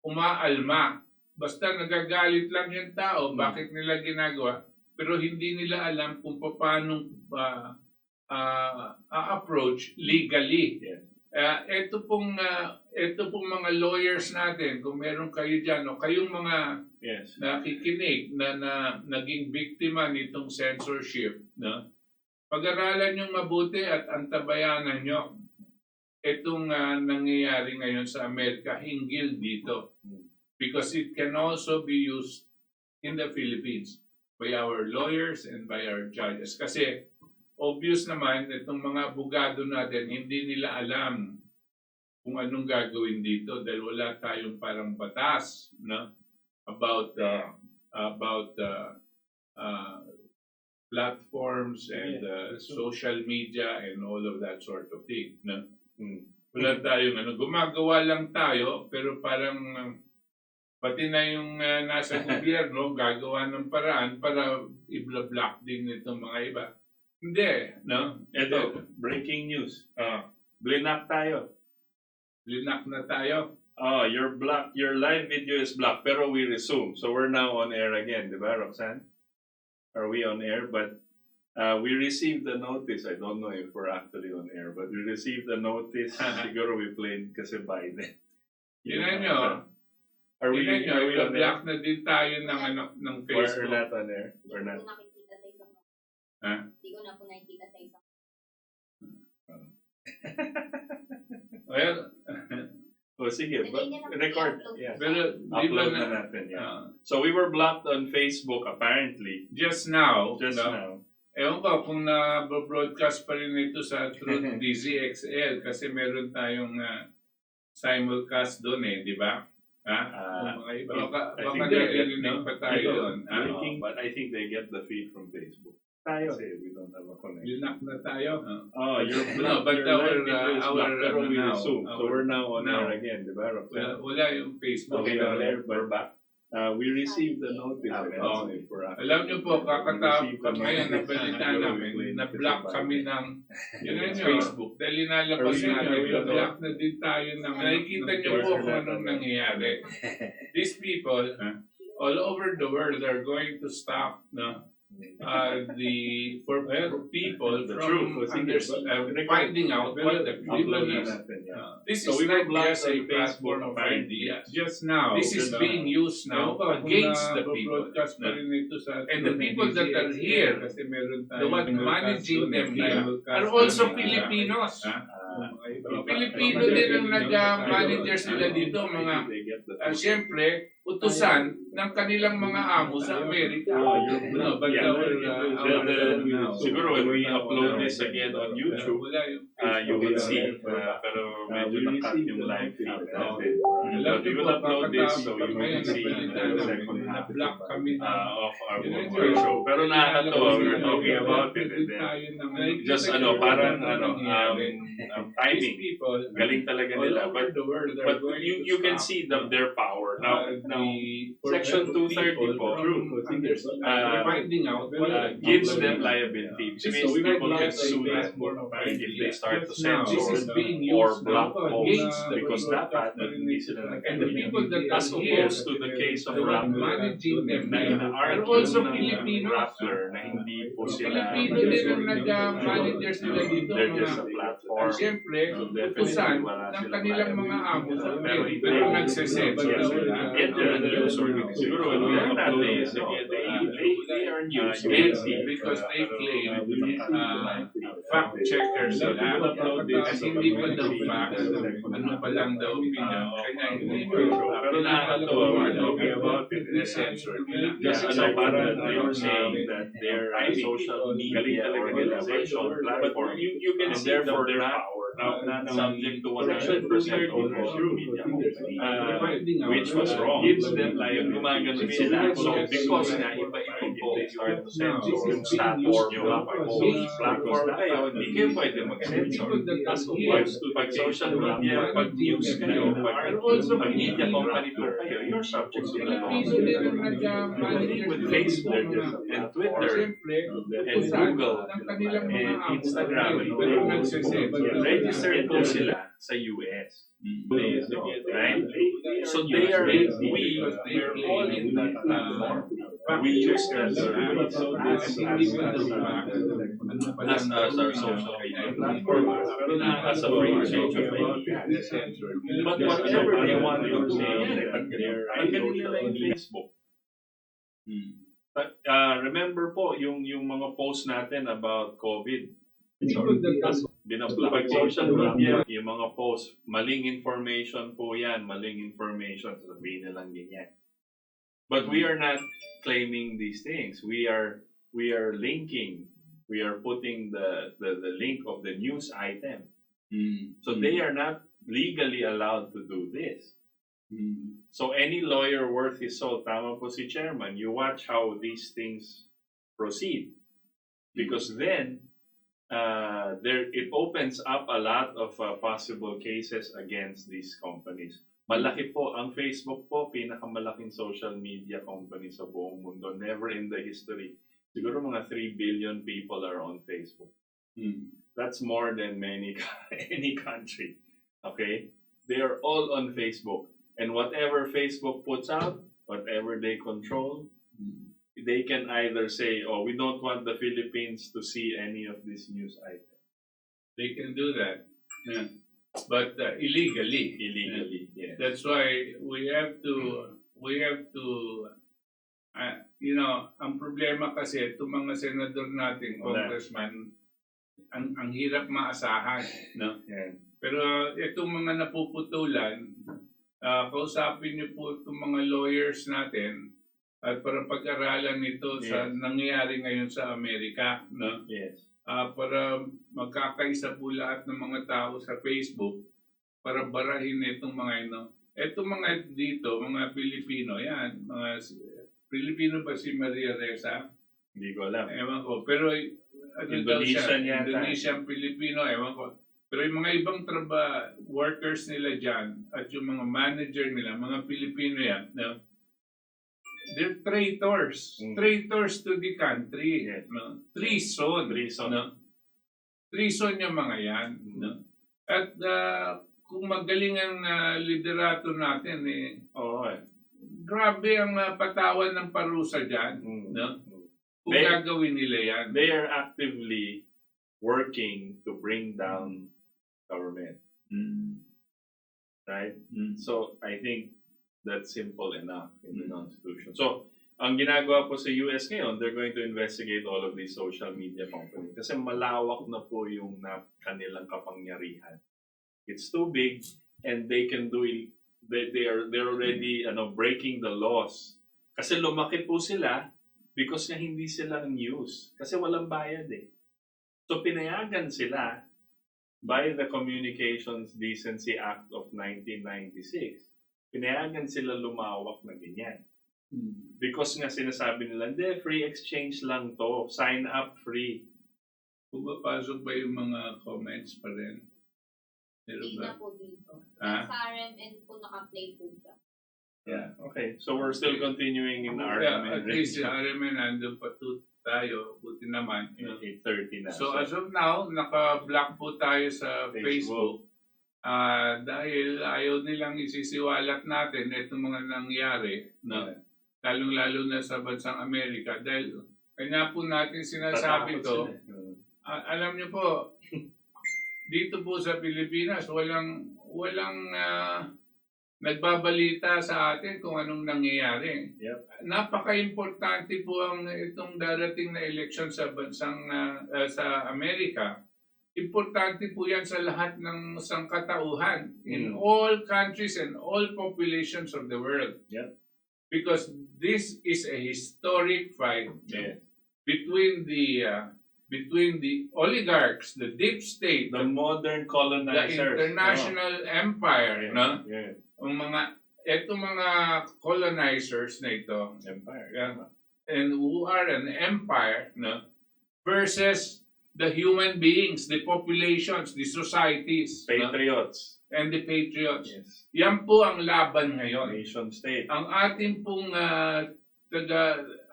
umaalma. Basta nagagalit lang yung tao, bakit nila ginagawa? Pero hindi nila alam kung paano approach legally. Ito pong mga lawyers natin, kung meron kayo dyan, o kayong mga nakikinig na naging biktima nitong censorship, no? Pag-aralan nyo mabuti at antabayanan nyo itong nangyayari ngayon sa Amerika hinggil dito. Because it can also be used in the Philippines by our lawyers and by our judges. Kasi obvious naman, itong mga abogado natin, hindi nila alam kung anong gagawin dito dahil wala tayong parang batas, no? About platforms and social media and all of that sort of thing. No? Wala tayong gumagawa lang tayo, pero parang pati na yung nasa gobyerno gagawa ng paraan para i-block din itong mga iba. Hindi, no? Ito, breaking news. Blinak tayo. Blinak na tayo. You're blocked. Your live video is blocked, pero we resume. So we're now on air again, di ba, Roxanne? Are we on air? But we received the notice. I don't know if we're actually on air, but we received the notice. Siguro we played kasi Biden. Tingnan nyo. Are we on air? Block na din tayo ng Facebook. We're not on air. We're not. Hindi ko na po nakikita sa isang. Well, sige. Record. Yeah. Pero, Upload na natin. Yeah. So we were blocked on Facebook apparently. Just now. Now. Ewan ko kung na-broadcast pa rin ito sa Truth DZXL kasi meron tayong simulcast doon di ba? Baka narinig pa tayo doon. But I think they get the feed from Facebook. Kasi we don't have a connection. Blinak na tayo. You're blocked. But pero we resume. So we're now on air again, di ba? Wala yung Facebook. Okay, we're back. We received the notice. Alam niyo po, kakatapos ngayon nabalita namin, na-block kami ng Facebook. Dahil nalabas natin, na-block na din tayo ng nakikita niyo po kung anong nangyayari. These people, all over the world, are going to stop for people from finding out what the people is. This is not just a platform of ideas. Just now, this is being used now against the people. And the people that are here, the one managing them here, are also Filipinos. Pilipino din ang nag-managers nila dito, mga siyempre, utusan ng kanilang mga amo sa Amerika. Siguro when we upload this again on YouTube, you will see, pero medyo nakat yung live feed natin. But we will upload this so you will see the second half of our show. Pero nakakatawa, we were talking about it and then just parang timing. Galing talaga nila. But you can see their power. Now Section 230 po gives them liability. Which means people can sue them if they start to censor or block posts because dapat hindi sila nag-agreement. As opposed to the case of Rappler na ina-argue ng Rappler na hindi po sila Pilipino din ang nag-managers nila dito. they're just a platform. Siyempre, utusan ng kanilang mga amo sa Amerika. Pero nagsesensor sila. And they're a news organization. Siguro when we upload this again, they are news because they claim fact checkers sila. At hindi pa daw facts, ano pa lang daw opinion. Kaya hindi pa. Pero nakakatawa, we're talking about it. Sensor nila. Just parang you're saying that they're a social media organization platform. You can see their power. Not subject to 100% of social media, which was wrong. Gives them liability. Gumagano sila. So because nga iba-ibang they start to censor yung status nyo post platform kayo, hindi kayo pwede mag-censor. Pag social media, pag news kayo, pag media company po kayo, you're subject to the law. With Facebook and Twitter and Google and Instagram, registered po sila sa US. Right? So they are, we're all in that platform. We use that service as our social media platform, as a free exchange of ideas. But whatever they want to do, tanggalin nila yung Facebook. Remember po, yung mga post natin about COVID. Pag social media, yung mga post, maling information po yan, maling information, sabihin nilang ganyan. But we are not claiming these things. We are linking. We are putting the link of the news item. So they are not legally allowed to do this. So any lawyer worth his salt, tama po si Chairman, you watch how these things proceed. Because then, it opens up a lot of possible cases against these companies. Malaki po, ang Facebook po, pinakamalaking social media company sa buong mundo. Never in the history. Siguro mga 3 billion people are on Facebook. That's more than any country. Okay? They are all on Facebook. And whatever Facebook puts out, whatever they control, they can either say, oh, we don't want the Philippines to see any of this news item. They can do that. Yeah. But illegally. Illegally, yes. That's why we have to ang problema kasi itong mga senador natin, congressman, ang hirap maasahan, no? Yeah. Pero itong mga napuputulan, kausapin niyo po itong mga lawyers natin at para pag-aralan ito sa nangyayari ngayon sa Amerika, no? Yes. Para magkakaisa po lahat ng mga tao sa Facebook para barahin itong mga Itong mga dito, mga Pilipino, yan. Mga Pilipino ba si Maria Reza? Hindi ko alam. Ewan ko. Pero Indonesian yata. Indonesian Pilipino, ewan ko. Pero yung mga ibang workers nila dyan at yung mga manager nila, mga Pilipino yan, no? They're traitors. Traitors to the country. Yes. No? Treason. No? Treason yung mga yan. No? At kung magaling ang liderato natin, grabe ang patawan ng parusa dyan. No? Kung gagawin nila yan. They are actively working to bring down government. Right? So, I think that's simple enough in the Constitution. So, ang ginagawa po sa US ngayon, they're going to investigate all of these social media companies kasi malawak na po yung kanilang kapangyarihan. It's too big and they can do it. They're already breaking the laws. Kasi lumaki po sila because nga hindi sila news. Kasi walang bayad eh. So, pinayagan sila by the Communications Decency Act of 1996. Pinayagan sila lumawak na ganyan. Because nga sinasabi nila, hindi, free exchange lang to. Sign up free. Pumapasok ba yung mga comments pa rin? Hindi na po dito. Sa RMN po naka-play po siya. Yeah, okay. So we're still continuing in RMN. At least yung RMN, nandun pa tayo. Buti naman. 8:30 na. So as of now, naka-block po tayo sa Facebook. Dahil ayaw nilang isisiwalat natin itong mga nangyari, no? Lalong-lalo na sa bansang Amerika. Dahil kanya po natin sinasabi to, alam niyo po, dito po sa Pilipinas, walang nagbabalita sa atin kung anong nangyayari. Yep. Napaka-importante po itong darating na eleksyon sa bansang sa Amerika. Importante po yan sa lahat ng sangkatauhan in all countries and all populations of the world. Yep. Because this is a historic fight between the oligarchs, the deep state, the modern colonizers, the international empire, no? Yeah. Itong mga colonizers na ito, Empire. and who are an empire, no, versus the human beings, the populations, the societies, no, Patriots. and the patriots. Yes. Yan po ang laban ngayon. Nation state. Ang ating pong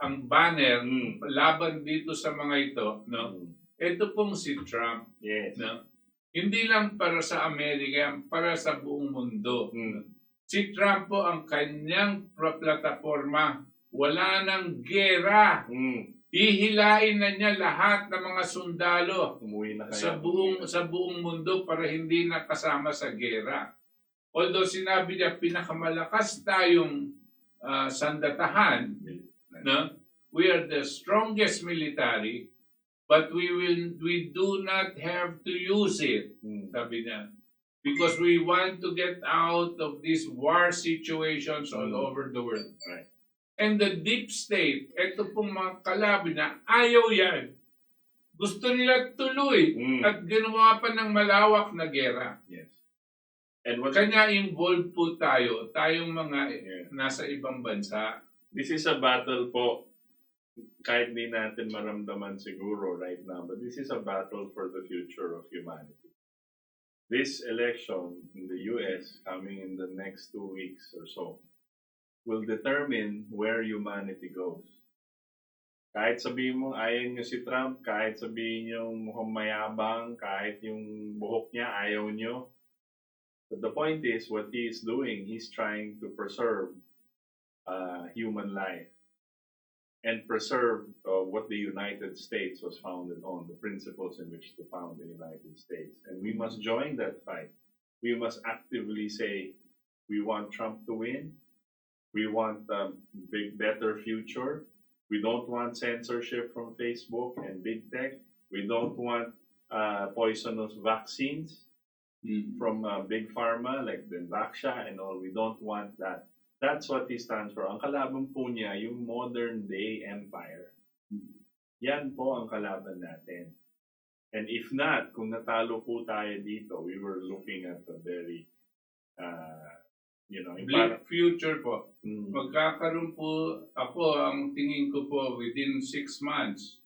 ang banner laban dito sa mga ito, no? Ito pong si Trump, Yes. no? Hindi lang para sa Amerika, para sa buong mundo. Si Trump po ang kanyang plataforma, wala nang gera. Hihilain na niya lahat ng mga sundalo Umuwi na sa kaya. buong mundo para hindi na kasama sa gera. Although sinabi niya pinakamalakas tayong sandatahan, no? We are the strongest military, but we do not have to use it, sabi niya. Because we want to get out of these war situations all over the world. Right. And the deep state, ito pong mga kalaban na ayaw yan. Gusto nila tuloy at ginawa pa ng malawak na gera. Yes. And what Kanya involved po tayo, tayong mga nasa ibang bansa. this is a battle po, kahit di natin maramdaman siguro right now, but this is a battle for the future of humanity. This election in the US coming in the next 2 weeks or so will determine where humanity goes. Kahit sabihin mo ayaw nyo si Trump, kahit sabihin nyo mukhang mayabang, kahit yung buhok niya ayaw nyo. But the point is, what he is doing, he's trying to preserve human life and preserve what the United States was founded on, the principles in which to found the United States. And we must join that fight. We must actively say, we want Trump to win. We want a better future. We don't want censorship from Facebook and big tech. We don't want poisonous vaccines from big pharma like the Vaxia and all. We don't want that. That's what he stands for. Ang kalaban po niya, yung modern day empire. Yan po ang kalaban natin. And if not, kung natalo po tayo dito, we were looking at a very, Bleak future po. Magkakaroon po ako, ang tingin ko po, within 6 months,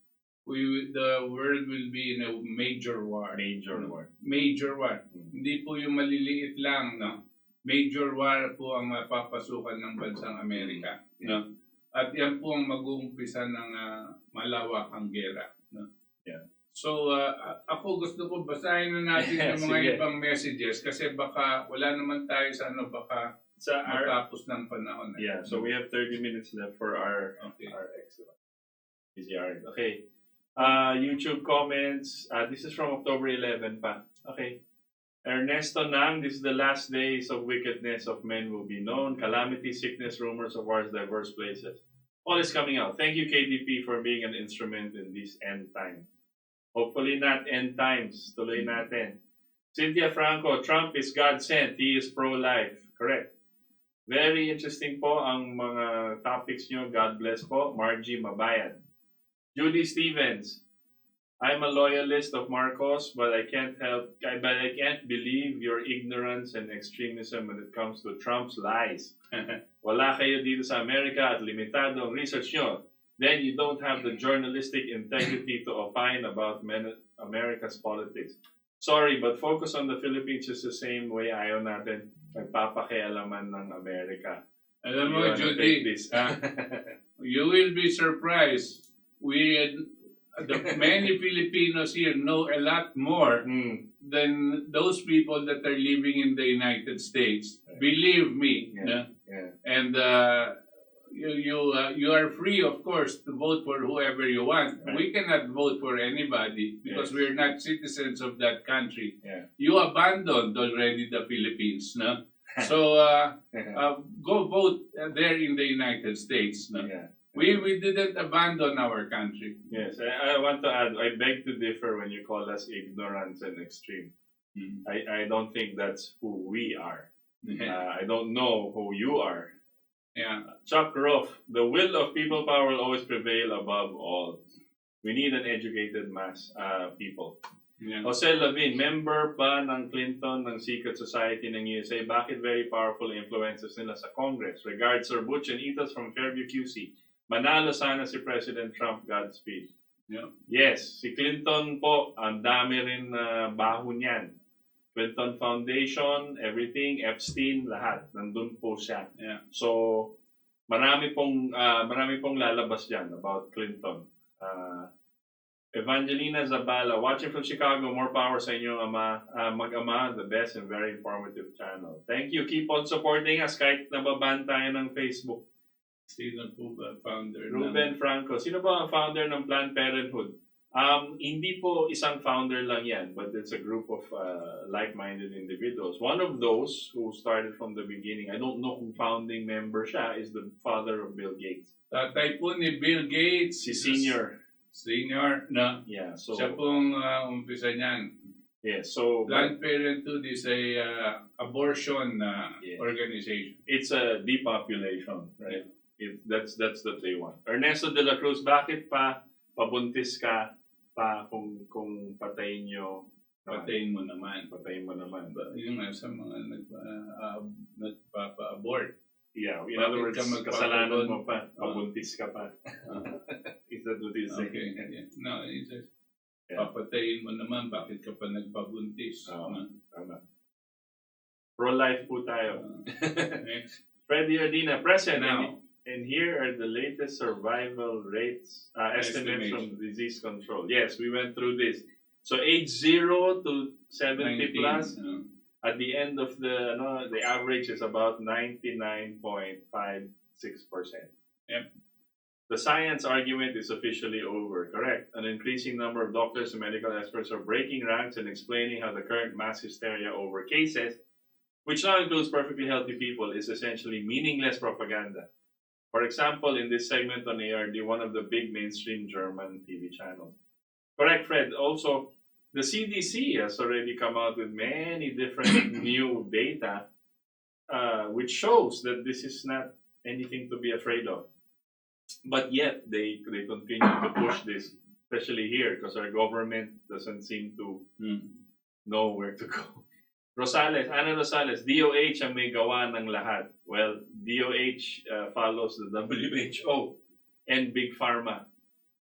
the world will be in a major war. Major war. Hindi po yung maliliit lang, no? Major war po ang papasukan ng bansang Amerika, no? At yan po ang mag-uumpisa ng malawakang gera, no? Yeah. So, ako gusto ko basahin na natin yung mga Sige. ibang messages kasi baka wala naman tayo sa baka matapos ng panahon. Yeah, so we have 30 minutes left for our Okay. excellent PCR. Okay. YouTube comments. This is from October 11 pa. Okay. Ernesto Nang, this is the last days of wickedness of men will be known. Calamity, sickness, rumors of wars, diverse places. All is coming out. Thank you, KDP, for being an instrument in these end times. Hopefully not end times. Tuloy natin. Cynthia Franco, Trump is God sent. He is pro-life. Correct. Very interesting po ang mga topics nyo. God bless po. Margie Mabayan. Judy Stevens, I'm a loyalist of Marcos, but I can't believe your ignorance and extremism when it comes to Trump's lies. Wala kayo dito sa Amerika at limitado ang research nyo. Then you don't have the journalistic integrity to opine about America's politics. Sorry, but focus on the Philippines is the same way ayaw natin nagpapakialaman ng Amerika. Alam mo, Judy, you will be surprised. Many Filipinos here know a lot more than those people that are living in the United States. Believe me. Yeah. And you are free, of course, to vote for whoever you want. Right. We cannot vote for anybody because Yes. we're not citizens of that country. Yeah. You abandoned already the Philippines, no? So go vote there in the United States, no? Yeah. We didn't abandon our country. Yes, I want to add, I beg to differ when you call us ignorant and extreme. I don't think that's who we are. I don't know who you are. Yeah. Chuck Ruff, the will of people power will always prevail above all. We need an educated mass people. Yeah. Jose Lavin, member pa ng Clinton ng Secret Society ng USA. Bakit very powerful influences nila sa Congress? Regards, Sir Butch and Itas from Fairview QC. Manalo sana si President Trump, Godspeed. Yeah. Yes, si Clinton po, ang dami rin na baho niyan. Clinton Foundation, everything, Epstein, lahat. Nandun po siya. Yeah. So, marami pong lalabas diyan about Clinton. Evangelina Zabala, watching from Chicago, more power sa inyo, ama, mag-ama, the best and very informative channel. Thank you. Keep on supporting us kahit nababan tayo ng Facebook. Sino po ba founder Ruben Franco. Sino ba ang founder ng Planned Parenthood? Hindi po isang founder lang yan, but it's a group of like-minded individuals. One of those who started from the beginning, I don't know kung founding member siya, is the father of Bill Gates. Tatay po ni Bill Gates. Si Senior. Senior na. Yeah, so... Siya pong umpisa niyan. Yeah, so... Planned Parenthood is a abortion Yeah. organization. It's a depopulation, right? That's what they want. Ernesto de la Cruz, bakit pa pabuntis ka pa kung patayin nyo? Patayin mo naman. Patayin mo naman. Yung nga sa mga nagpapa-abort. Yeah, in Bakit other words, ka kasalanan mo pa, pabuntis ka pa. Is that what he's saying? Okay. Yeah. No, it's just, Yeah. papatayin mo naman, bakit ka pa nagpabuntis? Tama. Pro-life po tayo. Next. Freddy Ardina, present. Now. And here are the latest survival rates, estimates from disease control. Yes, we went through this. So age 0 to 70 19, plus, at the end of the average is about 99.56%. Yep. The science argument is officially over, correct? An increasing number of doctors and medical experts are breaking ranks and explaining how the current mass hysteria over cases, which now includes perfectly healthy people, is essentially meaningless propaganda. For example, in this segment on ARD, one of the big mainstream German TV channels. Correct, Fred. Also, the CDC has already come out with many different new data, which shows that this is not anything to be afraid of. But yet, they continue to push this, especially here, because our government doesn't seem to know where to go. Ana Rosales, DOH ang may gawa ng lahat. Well, DOH follows the WHO and Big Pharma.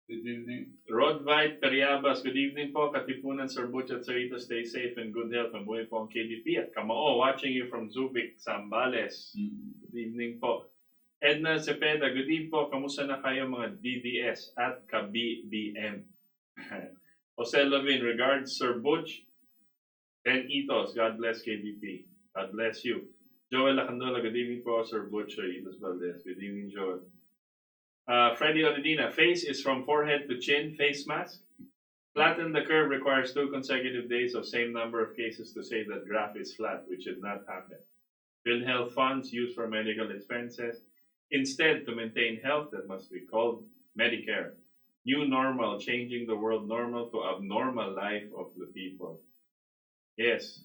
Good evening. Rodvite Periabas, good evening po. Katipunan, Sir Butch at Sir Ito, stay safe and good health. Mabuhay po ang KDP at Kamao, watching you from Zubik, Zambales. Good evening po. Edna Cepeda, good evening po. Kamusta na kayo mga DDS at ka-BBM? Jose Lavin, regards Sir Butch and Itos. God bless KDP. God bless you. Joel Lacandola, good evening po. Sir Butch, Sir Itos Valdes. Good evening, Joel. Freddy Oledina, face is from forehead to chin, face mask. Flatten the curve requires 2 consecutive days of same number of cases to say that graph is flat, which did not happen. PhilHealth funds used for medical expenses. Instead, to maintain health that must be called Medicare. New normal, changing the world normal to abnormal life of the people. Yes.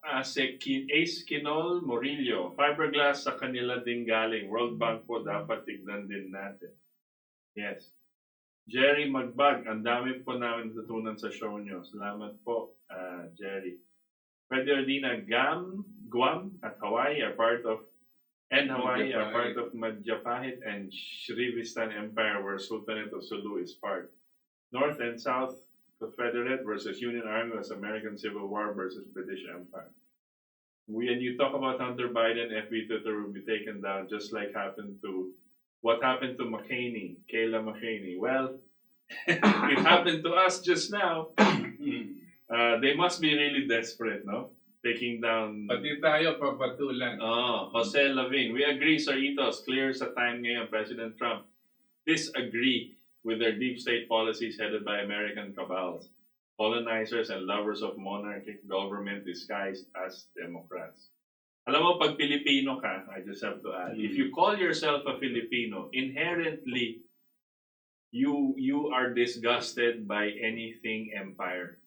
Ace Kinol Morillo, fiberglass sa kanila ding galing. World Bank po dapat tignan din natin. Yes. Jerry Magbag, ang dami po namin natutunan sa show nyo. Salamat po, Jerry. Pwede Ordina, Guam at Hawaii are part of Madjapahit and Srivistan Empire, where Sultanate of Sulu is part. North and South Confederate versus Union Army was American Civil War versus British Empire. And you talk about Hunter Biden, FB Twitter will be taken down just like what happened to McCain, Kayla McCain. Well, it happened to us just now. They must be really desperate, no? Taking down... Pati tayo papatulan. Jose Lavin. We agree, Sir Itos. Clear sa time ngayon, President Trump. Disagree with their deep state policies headed by American cabals, colonizers and lovers of monarchic government disguised as Democrats. Alam mo, pag Pilipino ka, I just have to add, if you call yourself a Filipino, inherently, you are disgusted by anything empire.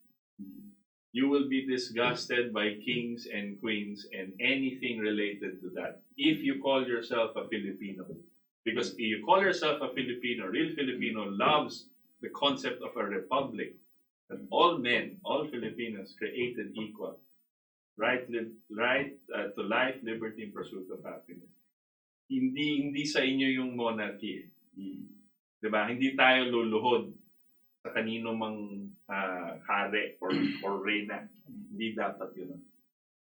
You will be disgusted by kings and queens and anything related to that if you call yourself a Filipino. Because if you call yourself a Filipino, real Filipino loves the concept of a republic. And all men, all Filipinos created equal. Right to life, liberty, and pursuit of happiness. Hindi sa inyo yung monarchy. 'Di ba? Hindi tayo luluhod sa kanino mang hari or reyna. Hindi dapat yun.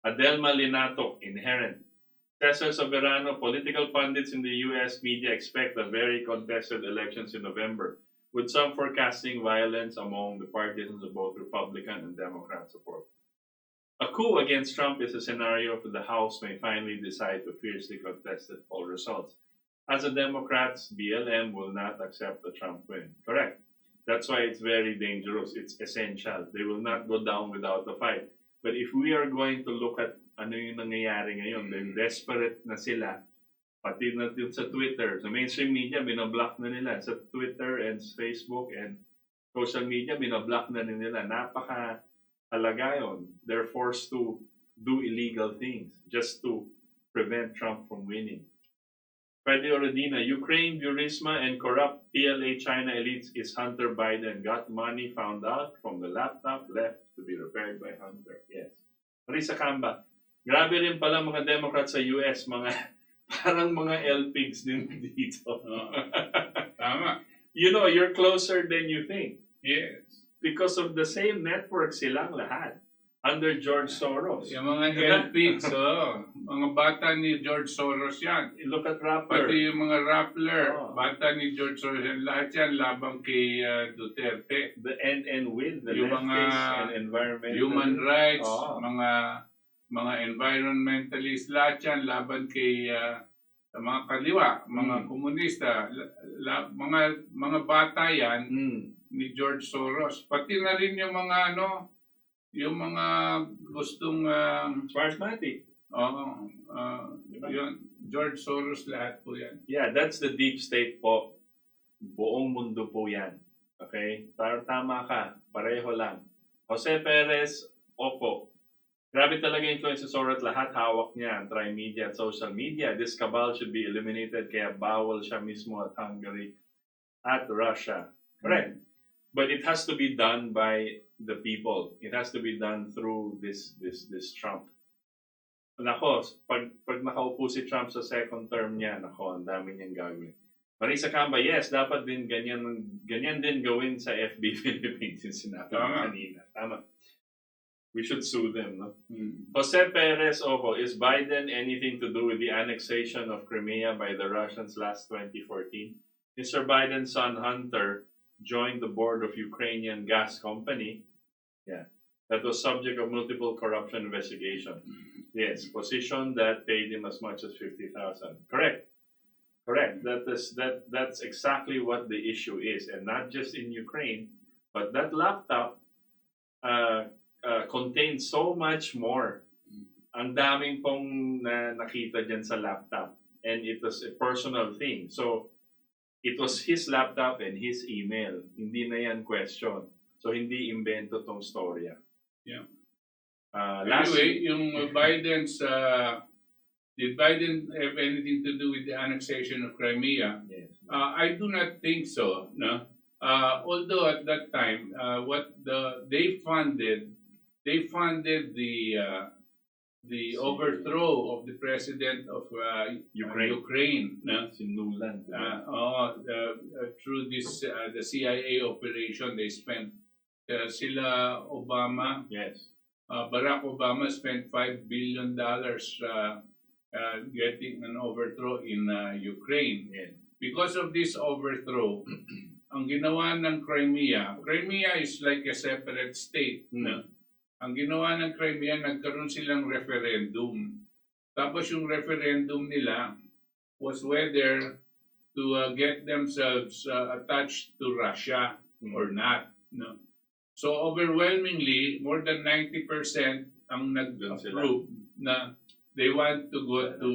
Adelma Linato, inherent. Cesar Soberano, political pundits in the U.S. media expect a very contested elections in November, with some forecasting violence among the partisans of both Republican and Democrat support. A coup against Trump is a scenario for the House may finally decide to fiercely contest the poll results. As the Democrats, BLM will not accept the Trump win. Correct. That's why it's very dangerous. It's essential. They will not go down without a fight. But if we are going to look at ano yung nangyayari ngayon, then desperate na sila, pati na din sa Twitter, sa mainstream media, binablock na nila. Sa Twitter and Facebook and social media, binablock na nila. Napaka-halaga yun. They're forced to do illegal things just to prevent Trump from winning. Freddy Orodina, Ukraine, Burisma, and corrupt PLA China elites is Hunter Biden. Got money found out from the laptop left to be repaired by Hunter. Yes. Marisa Kamba, grabe rin pala mga Democrats sa US, parang mga LPIGs din dito. Tama. You know, you're closer than you think. Yes. Because of the same network silang lahat. Under George Soros. Yung mga LPs, mga bata ni George Soros yan. Look at Rappler. Pati yung mga Rappler, bata ni George Soros yan. Lahat yan labang kay Duterte. And with the Yung leftists mga and environmental human rights, Oh. mga environmentalists, lahat yan laban kay sa mga kaliwa, mga komunista, mga bata yan ni George Soros. Pati na rin yung mga yung mga gustong Smartmatic. yun, George Soros lahat po yan. Yeah, that's the deep state po. Buong mundo po yan. Okay? Tama ka. Pareho lang. Jose Perez, opo. Grabe talaga influence sa Soros. Lahat hawak niya. Tri-media at social media. This cabal should be eliminated. Kaya bawal siya mismo at Hungary at Russia. Correct. But it has to be done by the people. It has to be done through this Trump. Nako, pag nakaupo si Trump sa second term niya, nako, ang dami niyang gagawin. Marisa Kamba, yes, dapat din ganyan din gawin sa FB Philippines yung sinabi mo kanina. Tama. We should sue them, no? Jose Perez, is Biden anything to do with the annexation of Crimea by the Russians last 2014? Mr. Biden's son Hunter joined the board of Ukrainian gas company. Yeah, that was subject of multiple corruption investigation. Yes, position that paid him as much as 50,000. Correct. That's exactly what the issue is, and not just in Ukraine, but that laptop contains so much more. Ang daming pong nakita dyan sa laptop, and it was a personal thing. So it was his laptop and his email. Hindi na yan question. So, hindi invento tong storya. Yeah. Lastly, yung Biden's, did Biden have anything to do with the annexation of Crimea? yes. I do not think so. No. Although at that time, they funded the overthrow of the president of Ukraine. No? Sinulan. Through this the CIA operation, they spent sila Obama, Yes. Barack Obama spent $5 billion getting an overthrow in Ukraine. Yes. Because of this overthrow, ang ginawa ng Crimea is like a separate state. No? Ang ginawa ng Crimea, nagkaroon silang referendum. Tapos yung referendum nila was whether to get themselves attached to Russia or not. No? So overwhelmingly, more than 90% ang nag-approve na they want to go to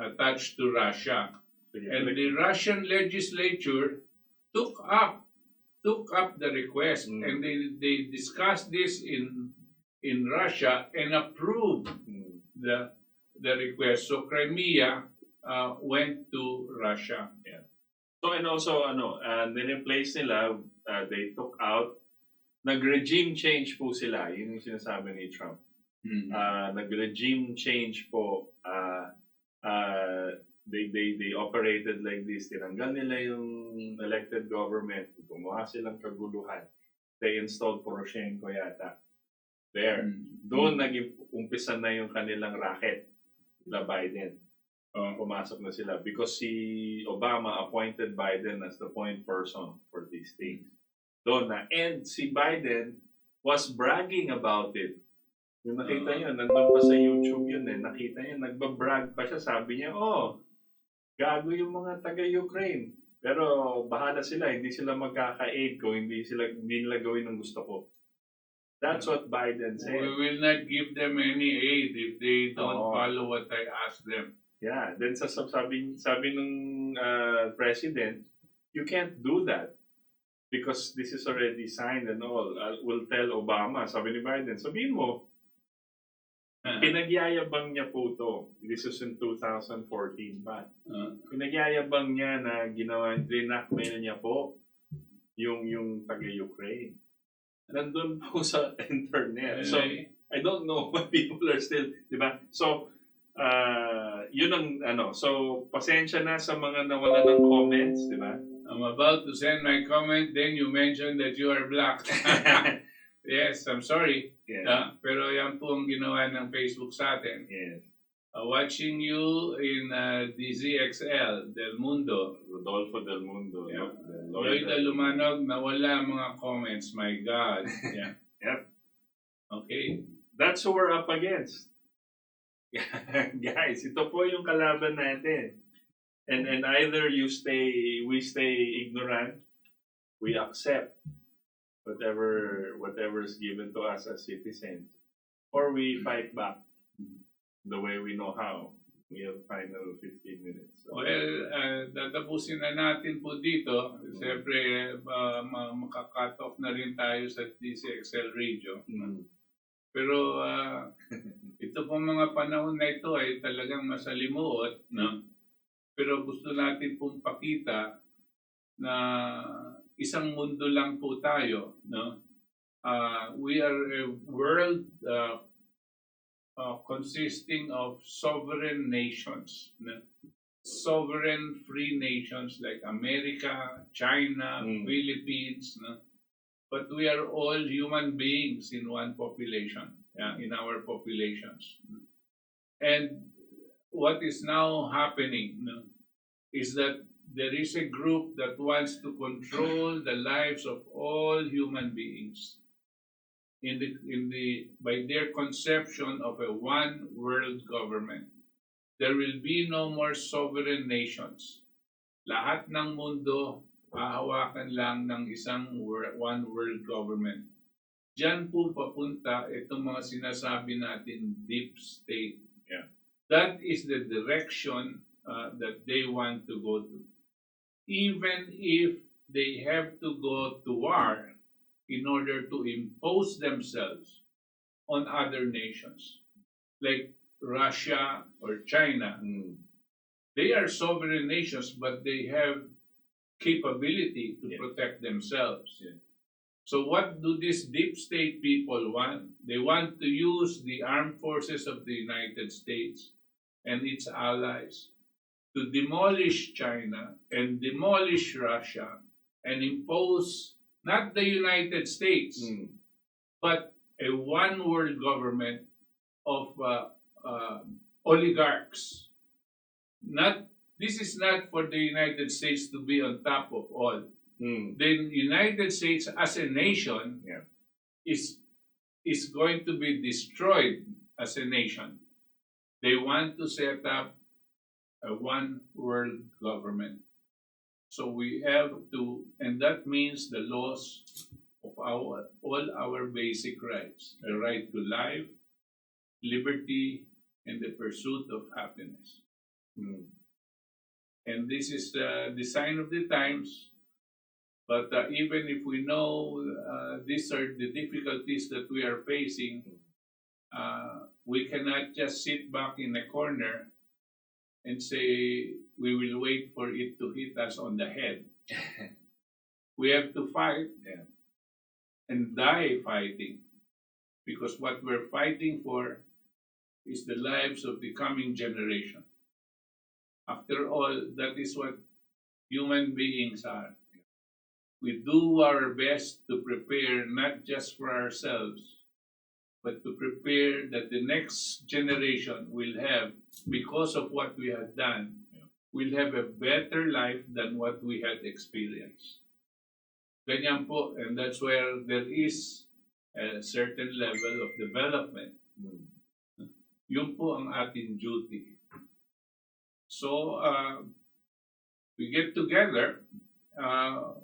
attach to Russia. And the Russian legislature took up the request, and they discussed this in Russia and approved the request. So Crimea went to Russia. Yeah. So and also nireplace nila, they took out, nag-regime change po sila, yun yung sinasabi ni Trump. Nag-regime change po they operated like this. Tinanggal nila yung elected government. Gumawa silang kaguluhan. They installed Poroshenko yata. There. Doon nag-umpisa na yung kanilang racket. La Biden. Pumasok na sila. Because si Obama appointed Biden as the point person for these things. Doon na. And si Biden was bragging about it. Yung nakita niyo, nandun pa sa YouTube yun eh. Nakita niyo, nagbabrag pa siya. Sabi niya, gago yung mga taga-Ukraine. Pero bahala sila, hindi sila magkaka-aid kung hindi nila gawin ang gusto ko. That's what Biden said. We will not give them any aid if they don't follow what I ask them. Yeah, then sabi ng president, you can't do that because this is already signed and all. We'll tell Obama, sabi ni Biden, sabihin mo, pinagyayabang niya po to. This was in 2014 pa. Pinagyayabang niya na ginawa, dinakmail niya po yung taga-Ukraine. Nandun po sa internet. So, I don't know what people are still, di ba? So, yun ang so pasensya na sa mga nawala ng comments, di ba? I'm about to send my comment, then you mentioned that you are black. Yes, I'm sorry. Yeah. Pero yan po ang ginawa ng Facebook sa atin. Yes. Watching you in DZXL, Del Mundo. Rodolfo Del Mundo. Yeah. The Lloyda Lumanog, nawala mga comments. My God. Yeah. Yep. Okay. That's who we're up against. Guys, ito po yung kalaban natin. And either we stay ignorant, we accept whatever is given to us as citizens, or we fight back the way we know how. We have final 15 minutes. So, Well, tatapusin na natin po dito. Siyempre, maka-cut off na rin tayo sa DCXL Radio. Pero ito pong mga panahon na ito ay talagang masalimuot, no? Pero gusto natin pong pakita na isang mundo lang po tayo, no? We are a world consisting of sovereign nations, no? Sovereign free nations like America, China, Philippines, no? But we are all human beings in one population, in our populations. And what is now happening is that there is a group that wants to control the lives of all human beings by their conception of a one world government. There will be no more sovereign nations. Lahat ng mundo hahawakan lang ng isang one world government. Diyan po papunta itong mga sinasabi natin deep state. Yeah. That is the direction that they want to go to. Even if they have to go to war in order to impose themselves on other nations, like Russia or China. They are sovereign nations, but they have capability to protect themselves. Yeah. So what do these deep state people want? They want to use the armed forces of the United States and its allies to demolish China and demolish Russia and impose not the United States, but a one world government of oligarchs. This is not for the United States to be on top of all. The United States as a nation is going to be destroyed as a nation. They want to set up a one world government. So we have to, and that means the loss of all our basic rights, the right to life, liberty, and the pursuit of happiness. And this is the sign of the times. But even if we know these are the difficulties that we are facing, we cannot just sit back in a corner and say we will wait for it to hit us on the head. We have to fight and die fighting, because what we're fighting for is the lives of the coming generation. After all, that is what human beings are. We do our best to prepare not just for ourselves, but to prepare that the next generation will have, because of what we have done, will have a better life than what we had experienced. Ganyan po, and that's where there is a certain level of development. Yun po ang ating duty. So, we get together,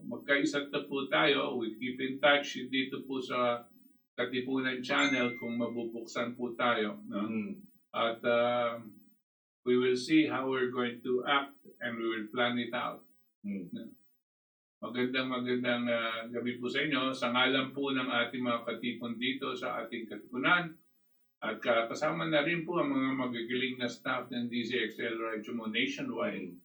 magkaisa na po tayo, we keep in touch dito po sa Katipunan channel kung mabubuksan po tayo. No? At we will see how we're going to act and we will plan it out. Magandang gabi po sa inyo. Sa ngalan po ng ating mga katipon dito sa ating Katipunan at kasama na rin po ang mga magagaling na staff ng DZXL Radio mo nationwide.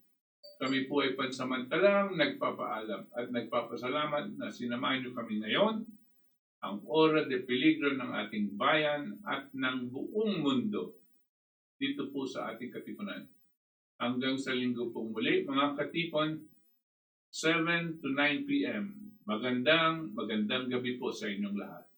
Kami po ay pansamantalang nagpapaalam at nagpapasalamat na sinamahan niyo kami ngayon, ang ora de peligro ng ating bayan at ng buong mundo dito po sa ating Katipunan. Hanggang sa linggo pong muli, mga katipon, 7 to 9 p.m. Magandang gabi po sa inyong lahat.